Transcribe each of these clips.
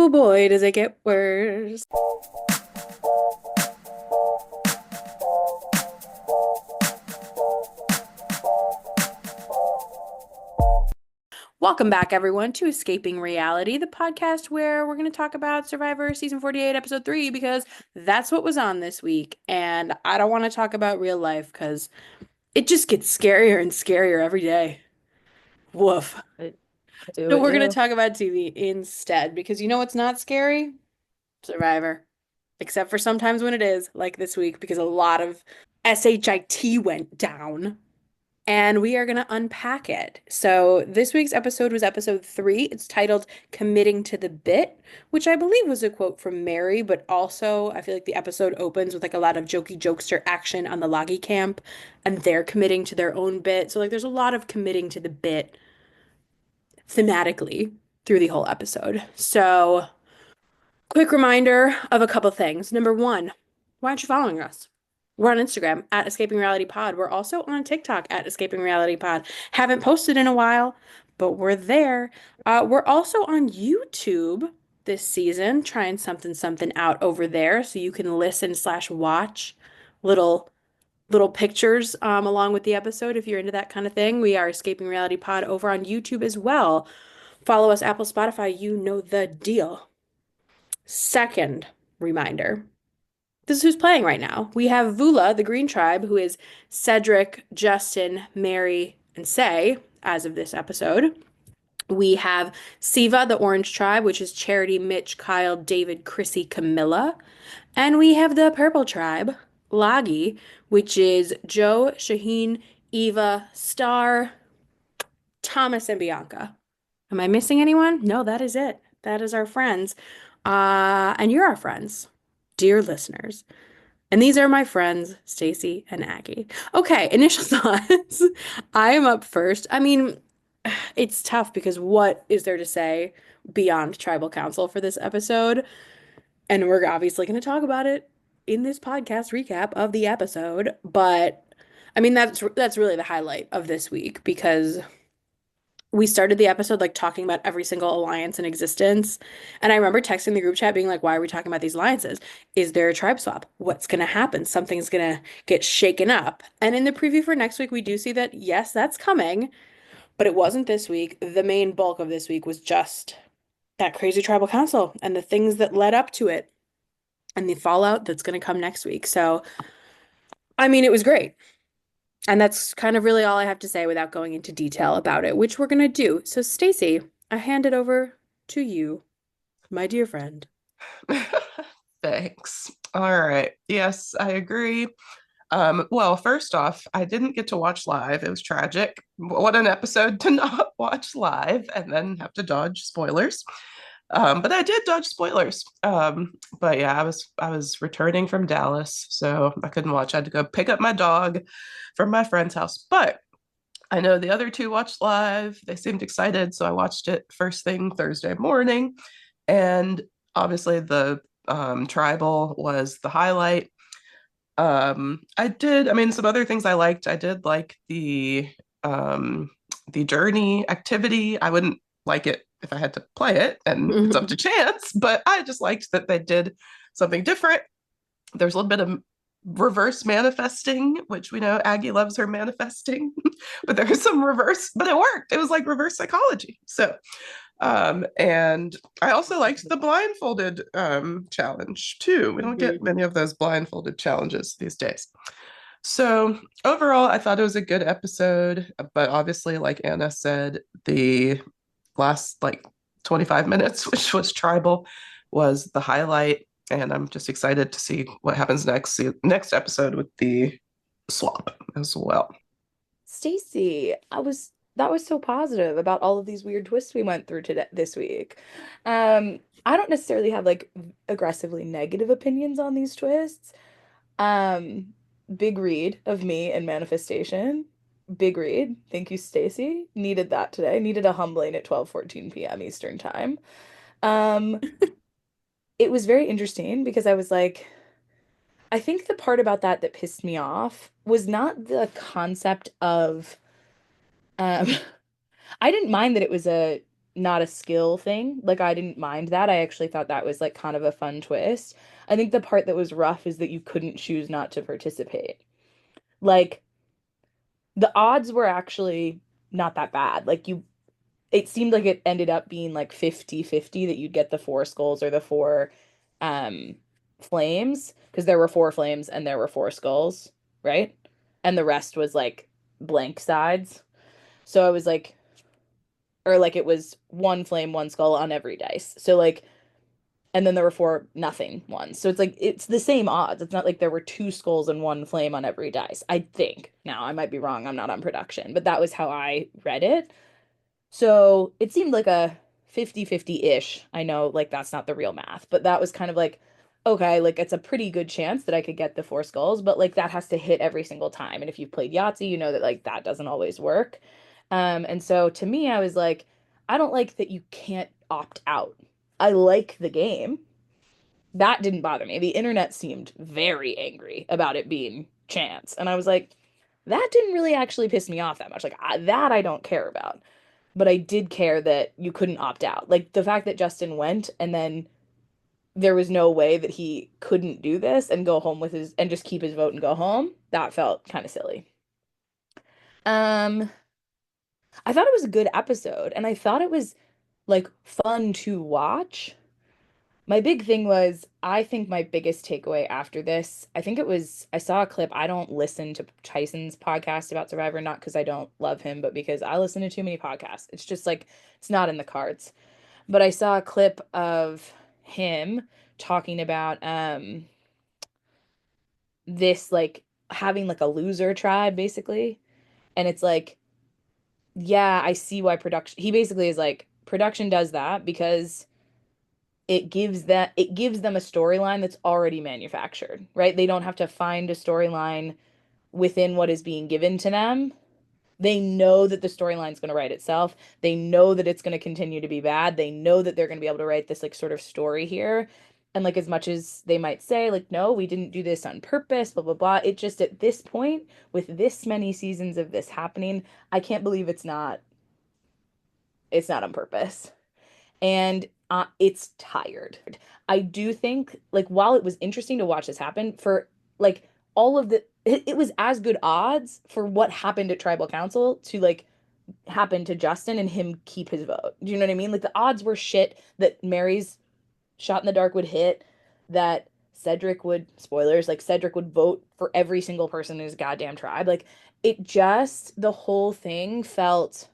Oh boy, does it get worse. Welcome back, everyone, to Escaping Reality, the podcast where we're going to talk about Survivor Season 48, Episode 3, because that's what was on this week. And I don't want to talk about real life because it just gets scarier and scarier every day. Woof. I do So it we're going to do. talk about TV instead because you know what's not scary? Survivor. Except for sometimes when it is, like this week, because a lot of SHIT went down. And we are going to unpack it. So, this week's episode was episode 3. It's titled Committing to the Bit, which I believe was a quote from Mary, but also I feel like the episode opens with like a lot of jokey jokester action on the Loggy camp, and they're committing to their own bit. So, like, there's a lot of committing to the bit thematically through the whole episode. So, quick reminder of a couple things. Number one, why aren't you following us? We're on Instagram at Escaping Reality Pod. We're also on TikTok at Escaping Reality Pod. Haven't posted in a while, but we're there. We're also on YouTube this season, trying something out over there, so you can listen slash watch little little pictures along with the episode if you're into that kind of thing. We are Escaping Reality Pod over on YouTube as well. Follow us, Apple, Spotify. You know the deal. Second reminder. This is who's playing right now. We have Vula, the Green Tribe, who is Cedric, Justin, Mary, and Say, as of this episode. We have Siva, the Orange Tribe, which is Charity, Mitch, Kyle, David, Chrissy, Camilla. And we have the Purple Tribe, Lagi, which is Joe, Shaheen, Eva, Star, Thomas, and Bianca. Am I missing anyone? No, that is it. That is our friends. And you're our friends, dear listeners. And these are my friends, Stacy and Aggie. Okay, initial thoughts. I am up first. I mean, it's tough because what is there to say beyond tribal council for this episode? And we're obviously going to talk about it in this podcast recap of the episode, but I mean that's really the highlight of this week because we started the episode like talking about every single alliance in existence. And I remember texting the group chat being like, why are we talking about these alliances? Is there a tribe swap? What's going to happen? Something's going to get shaken up. And in the preview for next week, we do see that, yes, that's coming, but it wasn't this week. The main bulk of this week was just that crazy tribal council and the things that led up to it and the fallout that's going to come next week. So, I mean, it was great. And that's kind of really all I have to say without going into detail about it, which we're going to do. So, Stacy, I hand it over to you, my dear friend. Thanks. All right. Yes, I agree. Well, first off, I didn't get to watch live. It was tragic. What an episode to not watch live and then have to dodge spoilers. But I did dodge spoilers. But yeah, I was returning from Dallas, so I couldn't watch. I had to go pick up my dog from my friend's house. But I know the other two watched live. They seemed excited, so I watched it first thing Thursday morning. And obviously, the tribal was the highlight. I mean, some other things I liked. I did like the journey activity. I wouldn't like it if I had to play it, and it's up to chance, but I just liked that they did something different. There's a little bit of reverse manifesting, which we know Aggie loves her manifesting, but there was some reverse, but it worked. It was like reverse psychology. So, and I also liked the blindfolded challenge too. We don't get many of those blindfolded challenges these days. So overall, I thought it was a good episode, but obviously, like Anna said, the last like 25 minutes, which was tribal, was the highlight. And I'm just excited to see what happens next episode with the swap as well. Stacy, that was so positive about all of these weird twists we went through today this week. I don't necessarily have like aggressively negative opinions on these twists. Um, Big read of me and manifestation. Big read. Thank you, Stacy. Needed that today. Needed a humbling at 12:14 p.m. Eastern time. Um, it was very interesting because I was like, I think the part about that pissed me off was not the concept of um I didn't mind that it was a not a skill thing. Like I didn't mind that. I actually thought that was like kind of a fun twist. I think the part that was rough is that you couldn't choose not to participate. Like the odds were actually not that bad. Like you it seemed like it ended up being like 50-50 that you'd get the four skulls or the four um flames because there were four flames and there were four skulls, right? And the rest was like blank sides. So I was like, or like it was one flame, one skull on every dice. So like, and then there were four nothing ones. So it's like it's the same odds. It's not like there were two skulls and one flame on every dice. I think. Now I might be wrong. I'm not on production, but that was how I read it. So it seemed like a 50-50-ish. I know like that's not the real math, but that was kind of like, okay, like it's a pretty good chance that I could get the four skulls, but like that has to hit every single time. And if you've played Yahtzee, you know that like that doesn't always work. And so to me, I was like, I don't like that you can't opt out. I like the game. That didn't bother me. The internet seemed very angry about it being chance. And I was like, that didn't really actually piss me off that much. Like that I don't care about. But I did care that you couldn't opt out. Like the fact that Justin went and then there was no way that he couldn't do this and go home with his and just keep his vote and go home, that felt kind of silly. Um, I thought it was a good episode and I thought it was like fun to watch. My big thing was, I think my biggest takeaway after this, I think it was, I saw a clip. I don't listen to Tyson's podcast about Survivor, not because I don't love him, but because I listen to too many podcasts. It's just like, it's not in the cards. But I saw a clip of him talking about this, like, having like a loser tribe, basically. And it's like, yeah, I see why production, he basically is like, production does that because it gives them a storyline that's already manufactured, right? They don't have to find a storyline within what is being given to them. They know that the storyline's going to write itself. They know that it's going to continue to be bad. They know that they're going to be able to write this like sort of story here. And like as much as they might say like no, we didn't do this on purpose, blah blah blah, it just at this point with this many seasons of this happening, I can't believe it's not on purpose and it's tired. I do think, like, while it was interesting to watch this happen, for like all of it was as good odds for what happened at Tribal Council to like happen to Justin and him keep his vote. Do you know what I mean? Like, the odds were shit that Mary's shot in the dark would hit, that Cedric would, spoilers, like, Cedric would vote for every single person in his goddamn tribe. Like, it just, the whole thing felt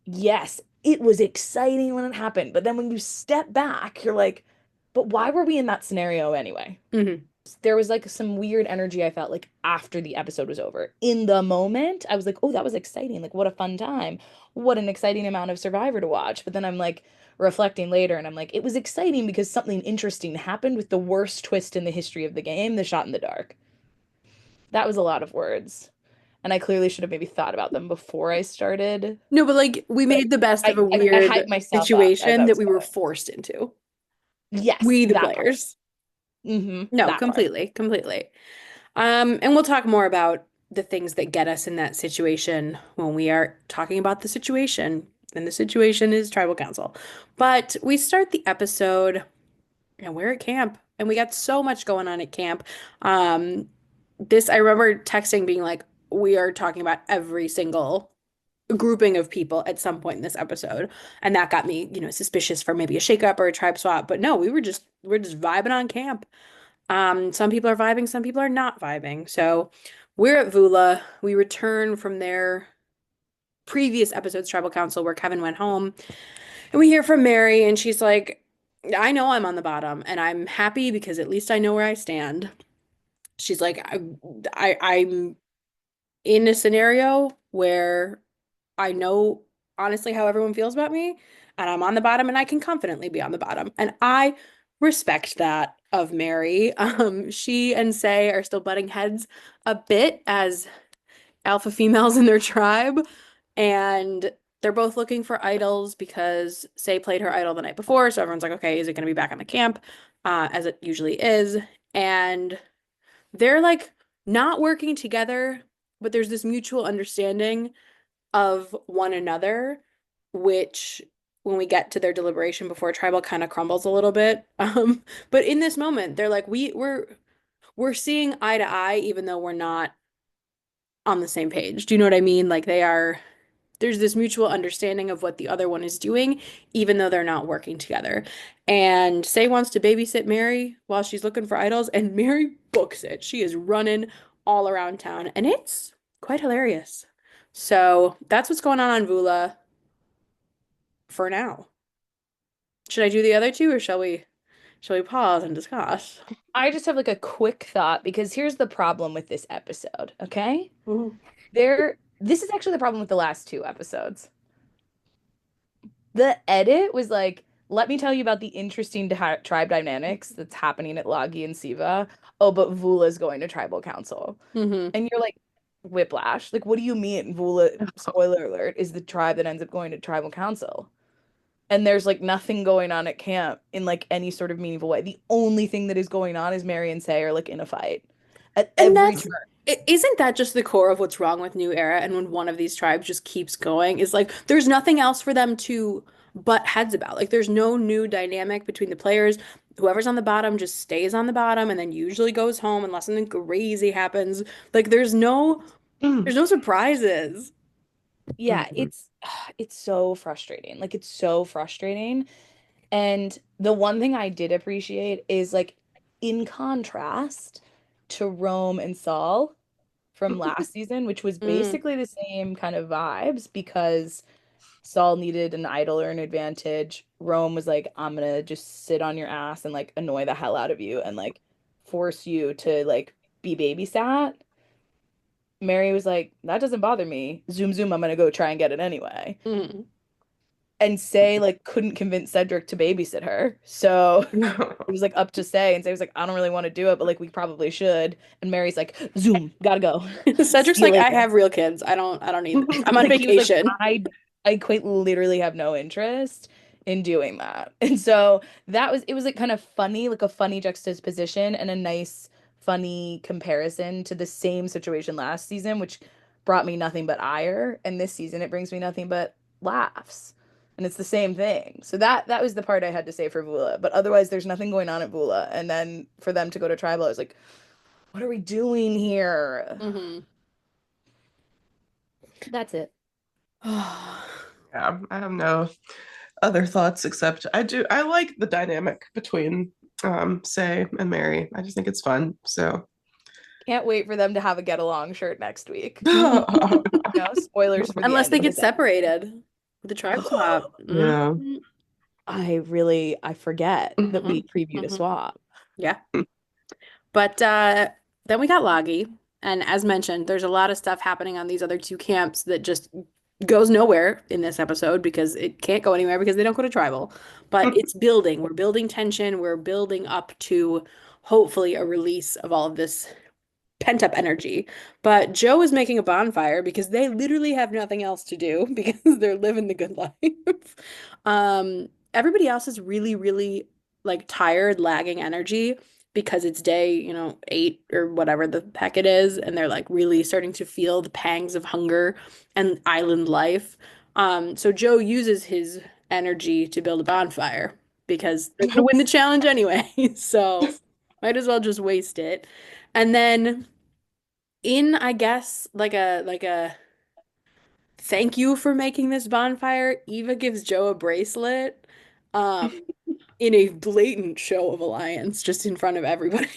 yes, it was exciting when it happened. But then when you step back, you're like, but why were we in that scenario anyway? Mhm. There was like some weird energy I felt like after the episode was over. In the moment, I was like, oh, that was exciting. Like, what a fun time. What an exciting amount of Survivor to watch. But then I'm like reflecting later and I'm like, it was exciting because something interesting happened with the worst twist in the history of the game, the shot in the dark. That was a lot of words. And I clearly should have maybe thought about them before I started. No, but like we But made the best of a I weird hyped myself up as situation I that was we were going. forced into. Yes, We, the that part. players. No, That part. completely, completely. And we'll talk more about the things that get us in that situation when we are talking about the situation. And the situation is tribal council. But we start the episode and we're at camp and we got so much going on at camp. This I remember texting being like, we are talking about every single grouping of people at some point in this episode. And that got me, suspicious for maybe a shakeup or a tribe swap. But no, we're just vibing on camp. Some people are vibing, some people are not vibing. So we're at Vula. We return from their previous episode's tribal council where Kevin went home. And we hear from Mary, and she's like, I know I'm on the bottom, and I'm happy because at least I know where I stand. She's like, I'm in a scenario where I know honestly how everyone feels about me, and I'm on the bottom, and I can confidently be on the bottom. And I respect that of Mary. She and Say are still butting heads a bit as alpha females in their tribe, and they're both looking for idols because Say played her idol the night before, so everyone's like, okay, is it going to be back on the camp, as it usually is? And they're like not working together, but there's this mutual understanding of one another which when we get to their deliberation before tribal kind of crumbles a little bit. But in this moment, they're like, we're seeing eye to eye, even though we're not on the same page. Do you know what I mean? Like there's this mutual understanding of what the other one is doing, even though they're not working together. And Say wants to babysit Mary while she's looking for idols, and Mary books it. She is running all around town, and it's quite hilarious. So that's what's going on Vula for now. Should I do the other two, or shall we pause and discuss? I just have like a quick thought because here's the problem with this episode, okay? Mhm. This is actually the problem with the last two episodes. The edit was like, let me tell you about the interesting tribe dynamics that's happening at Lagi and Siva. Oh, but Vula's going to tribal council. Mhm. And you're like, whiplash. Like, what do you mean Vula, spoiler alert, is the tribe that ends up going to tribal council? And there's like nothing going on at camp in like any sort of meaningful way. The only thing that is going on is Mary and Say are like in a fight at And every that's turn. isn't that just the core of what's wrong with New Era? And when one of these tribes just keeps going, is like there's nothing else for them to butt heads about. Like there's no new dynamic between the players. Whoever's on the bottom just stays on the bottom and then usually goes home unless something crazy happens. Like there's no surprises. Yeah, Mhm. it's so frustrating. Like it's so frustrating. And the one thing I did appreciate is like in contrast to Rome and Saul from last season, which was Mm, basically the same kind of vibes because Saul needed an idol or an advantage. Rome was like, I'm gonna just sit on your ass and like annoy the hell out of you and like force you to like be babysat. Mary was like, that doesn't bother me. Zoom, zoom, I'm gonna go try and get it anyway. mm. And Say like couldn't convince Cedric to babysit her. So it was like up to Say, and Say was like, I don't really want to do it, but like we probably should. And Mary's like, Zoom, gotta go. Cedric's See you like, I later. have real kids. I don't need this. I'm on Like he was like, vacation. I quite literally have no interest in doing that. And so it was like kind of funny, like a funny juxtaposition and a nice, funny comparison to the same situation last season, which brought me nothing but ire. And this season it brings me nothing but laughs. And it's the same thing. So that was the part I had to say for Vula. But otherwise there's nothing going on at Vula. And then for them to go to tribal, I was like, what are we doing here? Hmm. That's it. Yeah, I have no other thoughts except I like the dynamic between Say and Mary. I just think it's fun. So Can't wait for them to have a get along shirt next week. yeah. No spoilers for the Unless end they of get this episode. separated with the tribe swap. Mhm. I forget that we Mhm. previewed a Mhm. swap. Yeah. But then we got Loggy. And as mentioned, there's a lot of stuff happening on these other two camps that just goes nowhere in this episode because it can't go anywhere because they don't go to tribal. But it's building. We're building tension. We're building up to hopefully a release of all of this pent up energy. But Joe is making a bonfire because they literally have nothing else to do because they're living the good life. Everybody else is really, really like tired, lagging energy because it's day, 8 or whatever the heck it is, and they're like really starting to feel the pangs of hunger and island life. So Joe uses his energy to build a bonfire because they're gonna win the challenge anyway. So might as well just waste it. And then in, I guess, like a thank you for making this bonfire, Eva gives Joe a bracelet, in a blatant show of alliance just in front of everybody.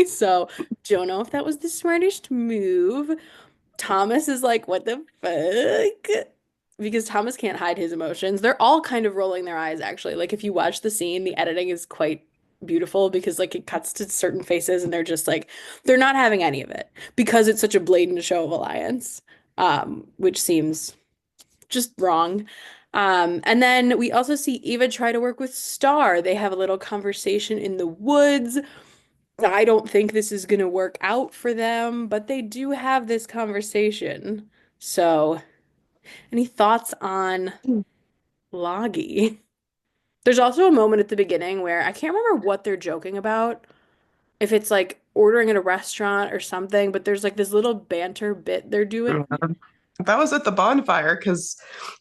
So don't know if that was the smartest move. Thomas is like, what the fuck? Because Thomas can't hide his emotions. They're all kind of rolling their eyes, actually. Like, if you watch the scene, the editing is quite beautiful because, like, it cuts to certain faces and they're just like, they're not having any of it because it's such a blatant show of alliance, which seems just wrong. And then we also see Eva try to work with Star. They have a little conversation in the woods. I don't think this is going to work out for them, but they do have this conversation. So, any thoughts on Loggy? There's also a moment at the beginning where I can't remember what they're joking about, if it's like ordering at a restaurant or something, but there's like this little banter bit they're doing. That was at the bonfire because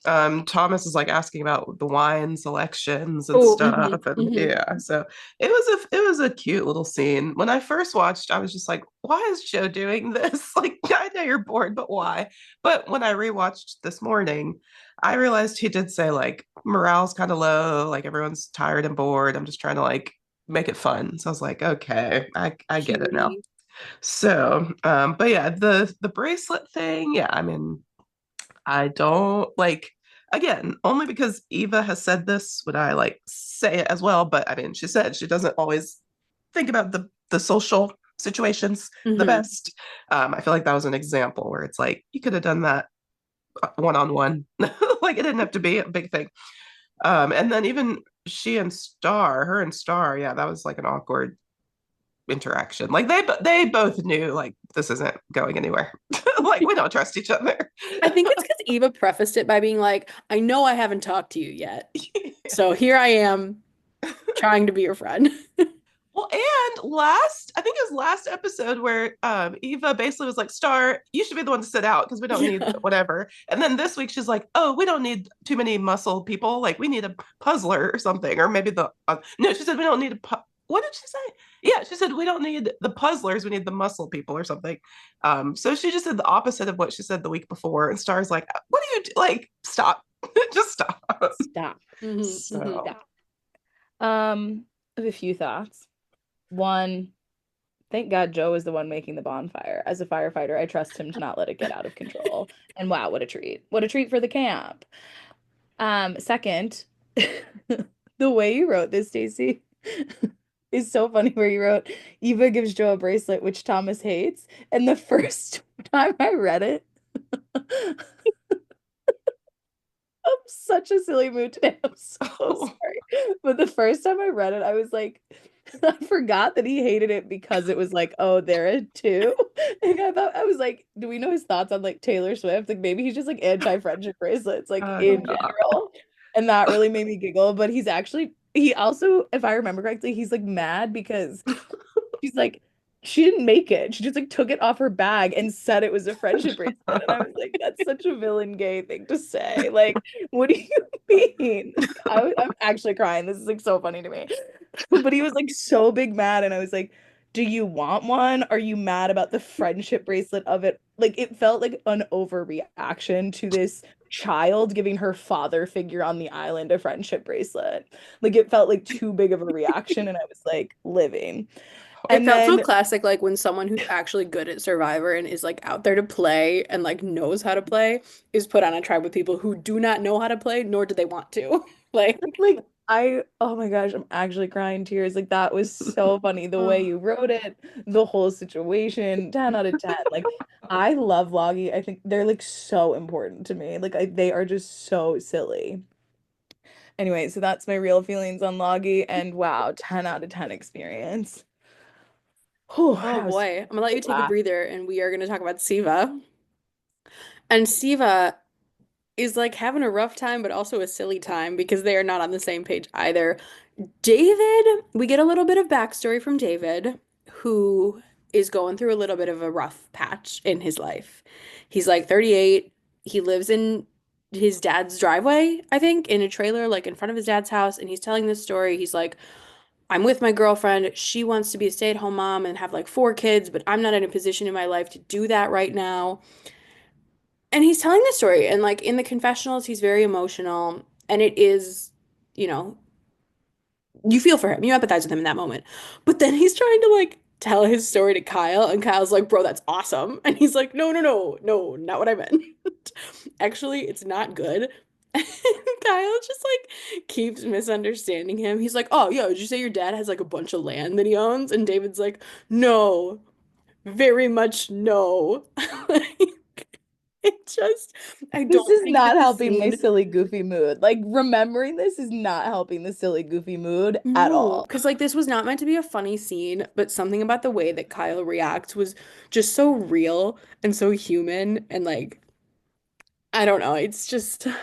Thomas is like asking about the wine selections and Oh, stuff, and hmm. yeah, so it was a cute little scene. When I first watched, I was just like, "Why is Joe doing this?" Like, I know you're bored, but why? But when I rewatched this morning, I realized he did say like morale's kind of low, like everyone's tired and bored. I'm just trying to like make it fun. So I was like, okay, I get it now. Cutie. So, but yeah, the bracelet thing, yeah, I mean, I don't like again, only because Eva has said this would I like say it as well, but I mean, she said she doesn't always think about the social situations the Hmm. best. I feel like that was an example where it's like you could have done that one on one. Like it didn't have to be a big thing. And then even she and Star, her and Star, yeah, that was like an awkward interaction. Like they both knew like this isn't going anywhere. Like we don't trust each other. I think it's because Eva prefaced it by being like, I know I haven't talked to you yet. So here I am trying to be your friend. Well, and I think it was last episode where Eva basically was like, Star, you should be the one to sit out because we don't need Yeah. whatever. And then this week she's like, oh, we don't need too many muscle people. Like we need a puzzler or something. Or maybe no, she said we don't need what did she say? Yeah, she said we don't need the puzzlers, we need the muscle people or something. So she just said the opposite of what she said the week before. And Star's like, what do you do? Like, stop. Just stop. Stop. Hmm. Hmm. So Stop. I have a few thoughts. One, thank God Joe is the one making the bonfire. As a firefighter, I trust him to not let it get out of control. And wow, what a treat. What a treat for the camp. Second, the way you wrote this, Stacey, is so funny where you wrote Eva gives Joe a bracelet which Thomas hates. And the first time I read it, I'm such a silly mood today. I'm so sorry. But the first time I read it, I was like, I forgot that he hated it because it was like, oh, there are two. And I thought, I was like, do we know his thoughts on like Taylor Swift? Like maybe he's just like anti-friendship bracelets, like in God. general. And that really made me giggle. But he also, if I remember correctly, he's like mad because she's like, she didn't make it. She just like took it off her bag and said it was a friendship bracelet. And I was like, that's such a villain gay thing to say. Like, what do you mean? Like, I'm actually crying. This is like so funny to me. But he was like so big mad, and I was like, do you want one? Are you mad about the friendship bracelet of it? Like, it felt like an overreaction to this child giving her father figure on the island a friendship bracelet. Like, it felt like too big of a reaction, and I was like, living. It And felt so then classic, like when someone who's actually good at Survivor and is like out there to play and like knows how to play is put on a tribe with people who do not know how to play, nor do they want to. Like, like oh my gosh, I'm actually crying tears. Like that was so funny. The way you wrote it, the whole situation, 10 out of 10. Like I love Loggy. I think they're like so important to me. Like they are just so silly. Anyway, so that's my real feelings on Loggy and wow, 10 out of 10 experience. Whew, oh that was boy, I'm gonna let you take a laugh. breather and we are gonna talk about Siva. And Siva is like having a rough time, but also a silly time because they are not on the same page either. David, we get a little bit of backstory from David, who is going through a little bit of a rough patch in his life. He's like 38. He lives in his dad's driveway, I think, in a trailer, like in front of his dad's house. And he's telling this story. He's like, I'm with my girlfriend. She wants to be a stay-at-home mom and have like 4 kids, but I'm not in a position in my life to do that right now. And he's telling this story. And like in the confessionals, he's very emotional. And it is, you know, you feel for him, you empathize with him in that moment. But then he's trying to like tell his story to Kyle, and Kyle's like, bro, that's awesome. And he's like, no, no, no, no, not what I meant. Actually, it's not good. And Kyle just like keeps misunderstanding him. He's like, oh, yo, did you say your dad has like a bunch of land that he owns? And David's like, no, very much no. Like, it just, I This don't is think that not the helping my scene. silly goofy mood. Like remembering this is not helping the silly goofy mood at No, all. because like this was not meant to be a funny scene, but something about the way that Kyle reacts was just so real and so human. And like, I don't know, it's just It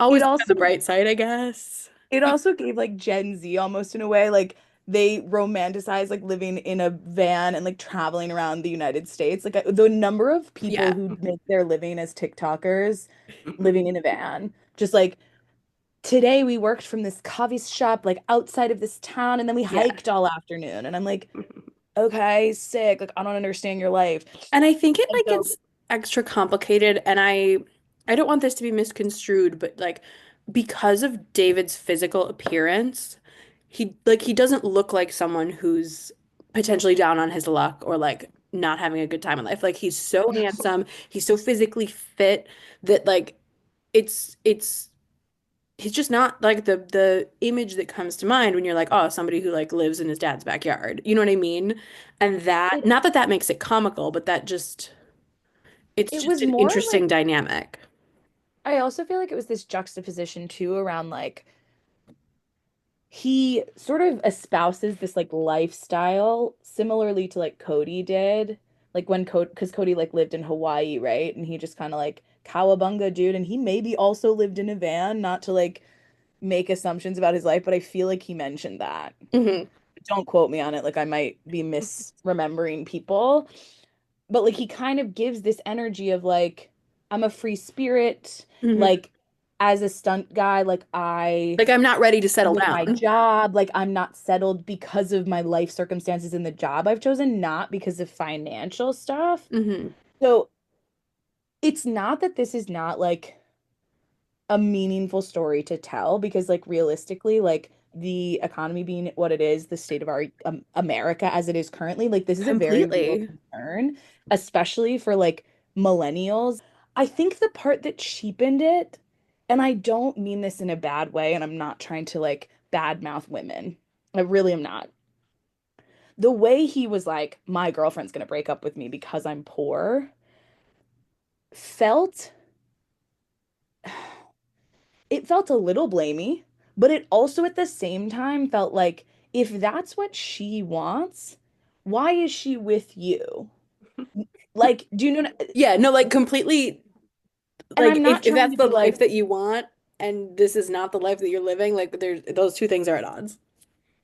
always look on also the bright side, I guess. it also gave like Gen Z almost in a way, like they romanticize like living in a van and like traveling around the United States. Like the number of people Yeah. who make their living as TikTokers living in a van, just like today we worked from this coffee shop like outside of this town and then we Yeah. hiked all afternoon. And I'm like, okay, sick. Like I don't understand your life. And I think it And like so gets extra complicated, and I don't want this to be misconstrued, but like because of David's physical appearance, he doesn't look like someone who's potentially down on his luck or like not having a good time in life. Like he's so handsome, he's so physically fit that like it's he's just not like the image that comes to mind when you're like, oh, somebody who like lives in his dad's backyard. You know what I mean? And that, it, not that that makes it comical, but that just it's it just was an more interesting like dynamic. I also feel like it was this juxtaposition too around like he sort of espouses this like lifestyle similarly to like Cody did. Like when Cody, because Cody like lived in Hawaii, right? And he just kind of like cowabunga dude. And he maybe also lived in a van, not to like make assumptions about his life, but I feel like he mentioned that. Hmm. Don't quote me on it, like I might be misremembering people. But like he kind of gives this energy of like, I'm a free spirit, Hmm. like as a stunt guy, like I Like I'm not ready to settle with my down. job, like I'm not settled because of my life circumstances in the job I've chosen, not because of financial stuff. Hmm. So it's not that this is not like a meaningful story to tell because like realistically, like the economy being what it is, the state of our America as it is currently, like this is a very real Completely. concern, especially for like millennials. I think the part that cheapened it, and I don't mean this in a bad way, and I'm not trying to like badmouth women. I really am not. The way he was like, my girlfriend's gonna break up with me because I'm poor, felt it felt a little blamey, but it also at the same time felt like if that's what she wants, why is she with you? Like, do you know? Yeah, no, like completely And like I'm not if trying that's to the be like, life that you want and this is not the life that you're living, like there's those two things are at odds.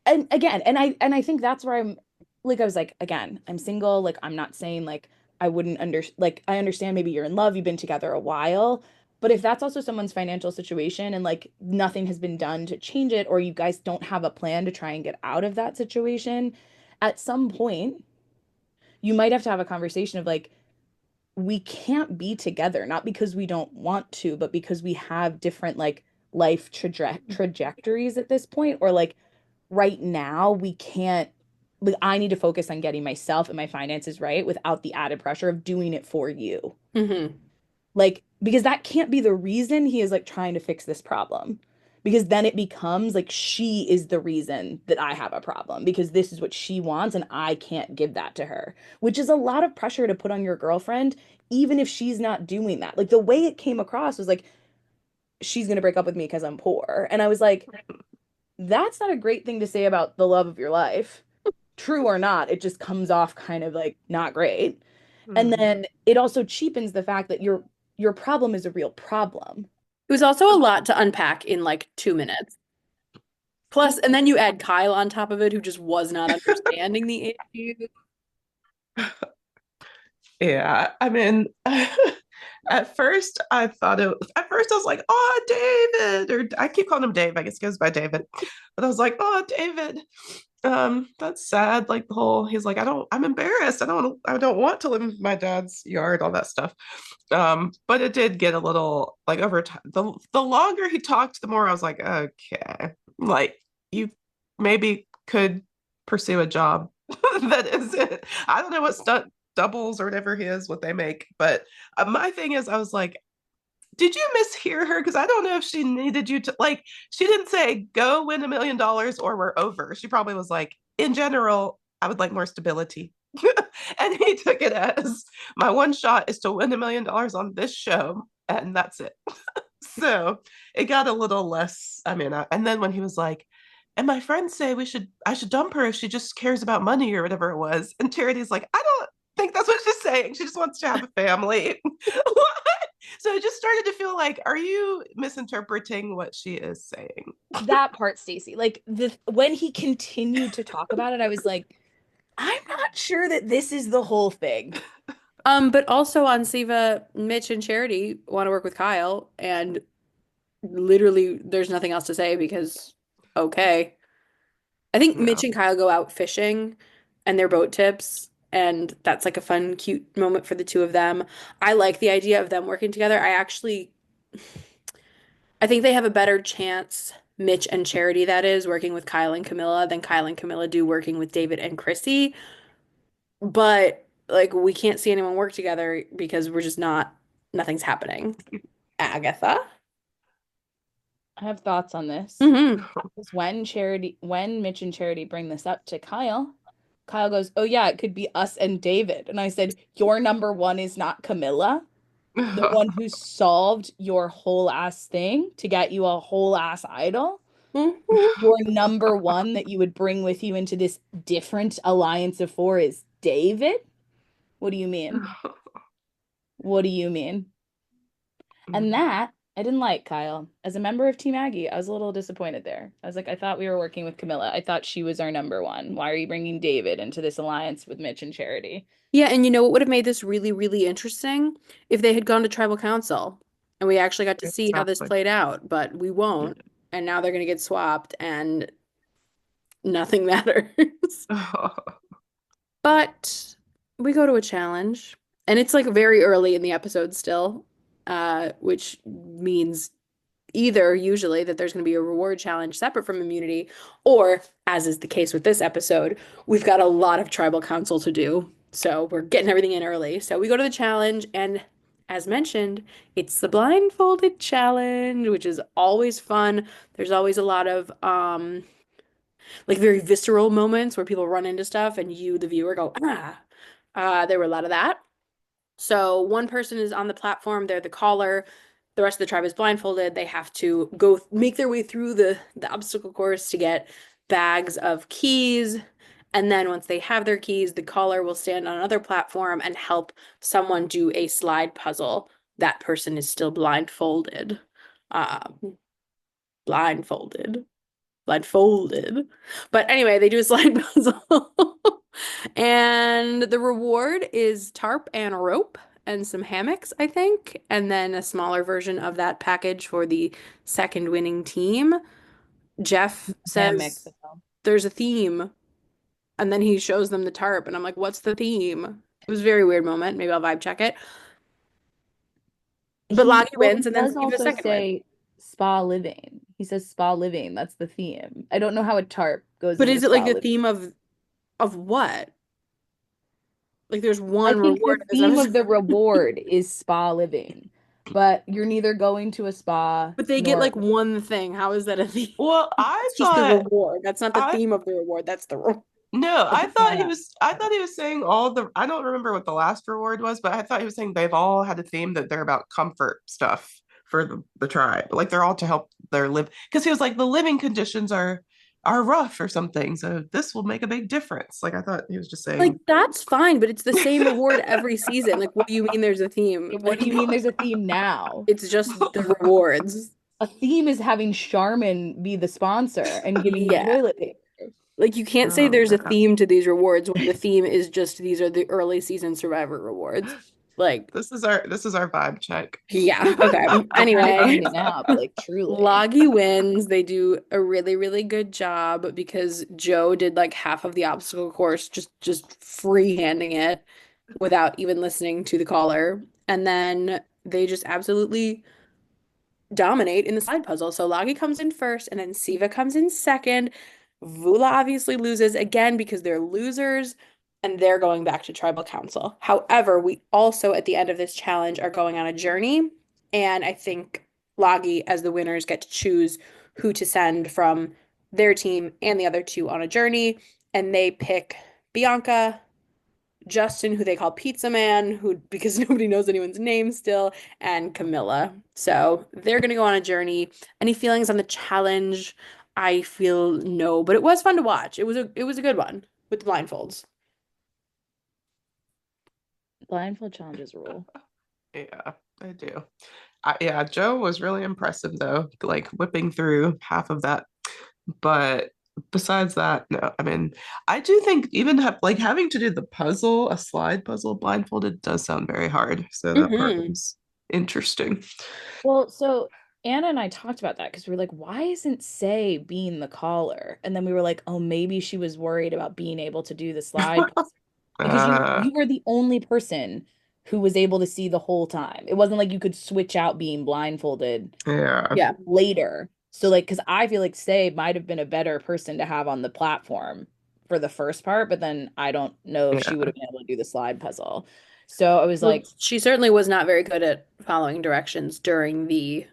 and again, and I think that's where I'm like I was like, again, I'm single, like I'm not saying like I wouldn't like I understand maybe you're in love, you've been together a while, but if that's also someone's financial situation and like nothing has been done to change it or you guys don't have a plan to try and get out of that situation, at some point you might have to have a conversation of like we can't be together, not because we don't want to, but because we have different like life trajectories at this point, or like right now we can't like I need to focus on getting myself and my finances right without the added pressure of doing it for you. Hmm. Like because that can't be the reason he is like trying to fix this problem. Because then it becomes like she is the reason that I have a problem because this is what she wants and I can't give that to her, which is a lot of pressure to put on your girlfriend, even if she's not doing that. Like the way it came across was like, she's going to break up with me because I'm poor. And I was like, that's not a great thing to say about the love of your life. True or not, it just comes off kind of like not great. And Mhm. then it also cheapens the fact that your problem is a real problem. It was also a lot to unpack in like 2 minutes. Plus, and then you add Kyle on top of it, who just was not understanding the issue. Yeah, I mean, at first I thought at first I was like, oh, David, or I keep calling him Dave, I guess he goes by David. But I was like, oh, David, that's sad. Like the whole, he's like, I'm embarrassed. I don't want to live in my dad's yard, all that stuff. But it did get a little like over time. The longer he talked, the more I was like, okay, like you maybe could pursue a job that isn't, I don't know what stunt doubles or whatever he is, what they make. But my thing is, I was like, did you mishear her? Because I don't know if she needed you to, like, she didn't say, go win $1 million or we're over. She probably was like, in general, I would like more stability. And he took it as my one shot is to win $1 million on this show. And that's it. So it got a little less. I mean, and then when he was like, and my friends say I should dump her if she just cares about money or whatever it was. And Charity's like, I don't think that's what she's saying. She just wants to have a family. What? So it just started to feel like, are you misinterpreting what she is saying? That part, Stacey. Like when he continued to talk about it, I was like, I'm not sure that this is the whole thing. But also on Siva, Mitch and Charity want to work with Kyle, and literally there's nothing else to say because okay. I think No. Mitch and Kyle go out fishing and they're boat tips, and that's like a fun, cute moment for the two of them. I like the idea of them working together. I think they have a better chance, Mitch and Charity, that is, working with Kyle and Camilla than Kyle and Camilla do working with David and Chrissy. But like we can't see anyone work together because we're just not, nothing's happening. Agatha? I have thoughts on this. Hmm. Because when Mitch and Charity bring this up to Kyle, Kyle goes, "Oh yeah, it could be us and David." And I said, "Your number one is not Camilla, the one who solved your whole ass thing to get you a whole ass idol. Your number one that you would bring with you into this different alliance of four is David? What do you mean? What do you mean?" And that I didn't like, Kyle. As a member of Team Aggie, I was a little disappointed there. I was like, I thought we were working with Camilla. I thought she was our number one. Why are you bringing David into this alliance with Mitch and Charity? Yeah, and you know what would have made this really, really interesting if they had gone to tribal council and we actually got to see how this Exactly. played out, but we won't. And now they're going to get swapped and nothing matters. But we go to a challenge, and it's like very early in the episode still, which means either usually that there's going to be a reward challenge separate from immunity, or as is the case with this episode, we've got a lot of tribal council to do. So we're getting everything in early. So we go to the challenge, and as mentioned, it's the blindfolded challenge, which is always fun. There's always a lot of like very visceral moments where people run into stuff and you, the viewer, go, ah. There were a lot of that. So one person is on the platform, they're the caller. The rest of the tribe is blindfolded. They have to go make their way through the obstacle course to get bags of keys. And then once they have their keys, the caller will stand on another platform and help someone do a slide puzzle. That person is still blindfolded. Blindfolded. Blindfolded. But anyway, they do a slide puzzle. And the reward is tarp and a rope and some hammocks, I think, and then a smaller version of that package for the second winning team. Jeff Hammock, says there's a theme, and then he shows them the tarp, and I'm like, what's the theme? It was a very weird moment. Maybe I'll vibe check it. But Lagi wins, and then does Steve the also second win. say spa living. He says spa living. That's the theme. I don't know how a tarp goes But into is it like spa the living. theme of what? Like there's I one think the reward in this theme of episode. the reward is spa living, but you're neither going to a spa But they get nor like one thing. How is that a theme? Well, I It's just the thought reward. That's not the I theme of the reward. That's the reward. no, I thought Yeah. I thought he was saying all the I don't remember what the last reward was, but I thought he was saying they've all had a theme that they're about comfort stuff for the tribe. Like they're all to help their live because he was like the living conditions are rough or something. So this will make a big difference. Like I thought he was just saying Like that's fine, but it's the same reward every season. Like, what do you mean there's a theme? What do you Like, mean there's a theme now? it's just the rewards. A theme is having Charmin be the sponsor and giving you Yeah. toilet paper. Like you can't say Oh, there's a God. theme to these rewards when the theme is just these are the early season Survivor rewards. Like, This is our vibe check. yeah, okay. I'm Anyway, finding it now, but like truly. Loggy wins. They do a really, really good job because Joe did like half of the obstacle course, just free-handing it without even listening to the caller. And then they just absolutely dominate in the slide puzzle. So Loggy comes in first, and then Siva comes in second. Vula obviously loses again because they're losers and they're going back to tribal council. However, we also at the end of this challenge are going on a journey, and I think Loggy as the winners get to choose who to send from their team and the other two on a journey, and they pick Bianca, Justin, who they call Pizza Man, who because nobody knows anyone's name still, and Camilla. So they're gonna go on a journey. Any feelings on the challenge? I feel no, but it was fun to watch. It was a good one with the blindfolds. Blindfold challenges rule. Yeah. I do. Yeah, Joe was really impressive though, like whipping through half of that. But besides that, no. I mean, I do think even like having to do the puzzle, a slide puzzle blindfolded does sound very hard. So that part Hmm. was interesting. Well, so Anna and I talked about that because we were like, why isn't Say being the caller? And then we were like, oh, maybe she was worried about being able to do the slide because Uh, you were the only person who was able to see the whole time. It wasn't like you could switch out being blindfolded yeah, Yeah. later. So like, because I feel like Say might have been a better person to have on the platform for the first part, but then I don't know if she would yeah, have been able to do the slide puzzle. So I was Well, like, she certainly was not very good at following directions during the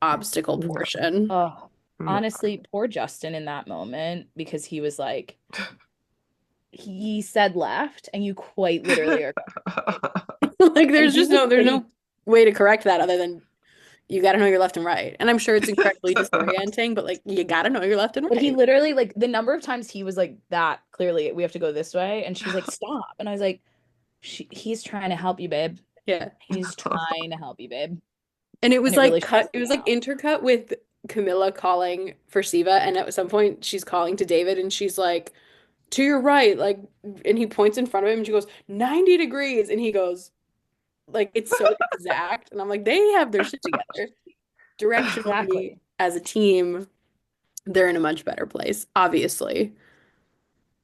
obstacle no, portion. oh, no. honestly, poor Justin in that moment because he was like, he said left, and you quite literally are correct. Like And there's he just was there's sitting, no way to correct that other than you got to know your left and right. And I'm sure it's incredibly disorienting, but like you got to know your left and but he right. literally, like, the number of times he was like, that clearly we have to go this way. And she's like, stop. And I was like, he's trying to help you, babe. Yeah. He's trying to help you, babe. And it And was it really like stresses cut, it was me like out. intercut with Camilla calling for Siva. And at some point she's calling to David and she's like, to your right, like, and he points in front of him and she goes, 90 degrees. And he goes, like, it's so exact. And I'm like, they have their shit together. Directionally, Exactly. as a team, they're in a much better place, obviously,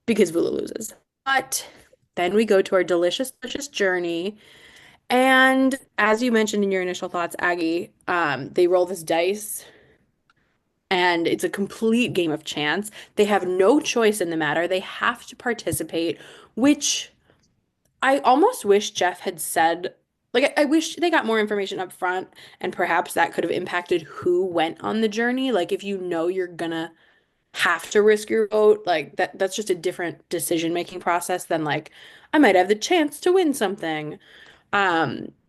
because Vula loses. But then we go to our delicious, delicious journey. And as you mentioned in your initial thoughts, Aggie, they roll this dice and it's a complete game of chance. They have no choice in the matter. They have to participate, which I almost wish Jeff had said, like, I wish they got more information up front, and perhaps that could have impacted who went on the journey. Like, if you know you're gonna have to risk your vote, like that's just a different decision-making process than like, I might have the chance to win something.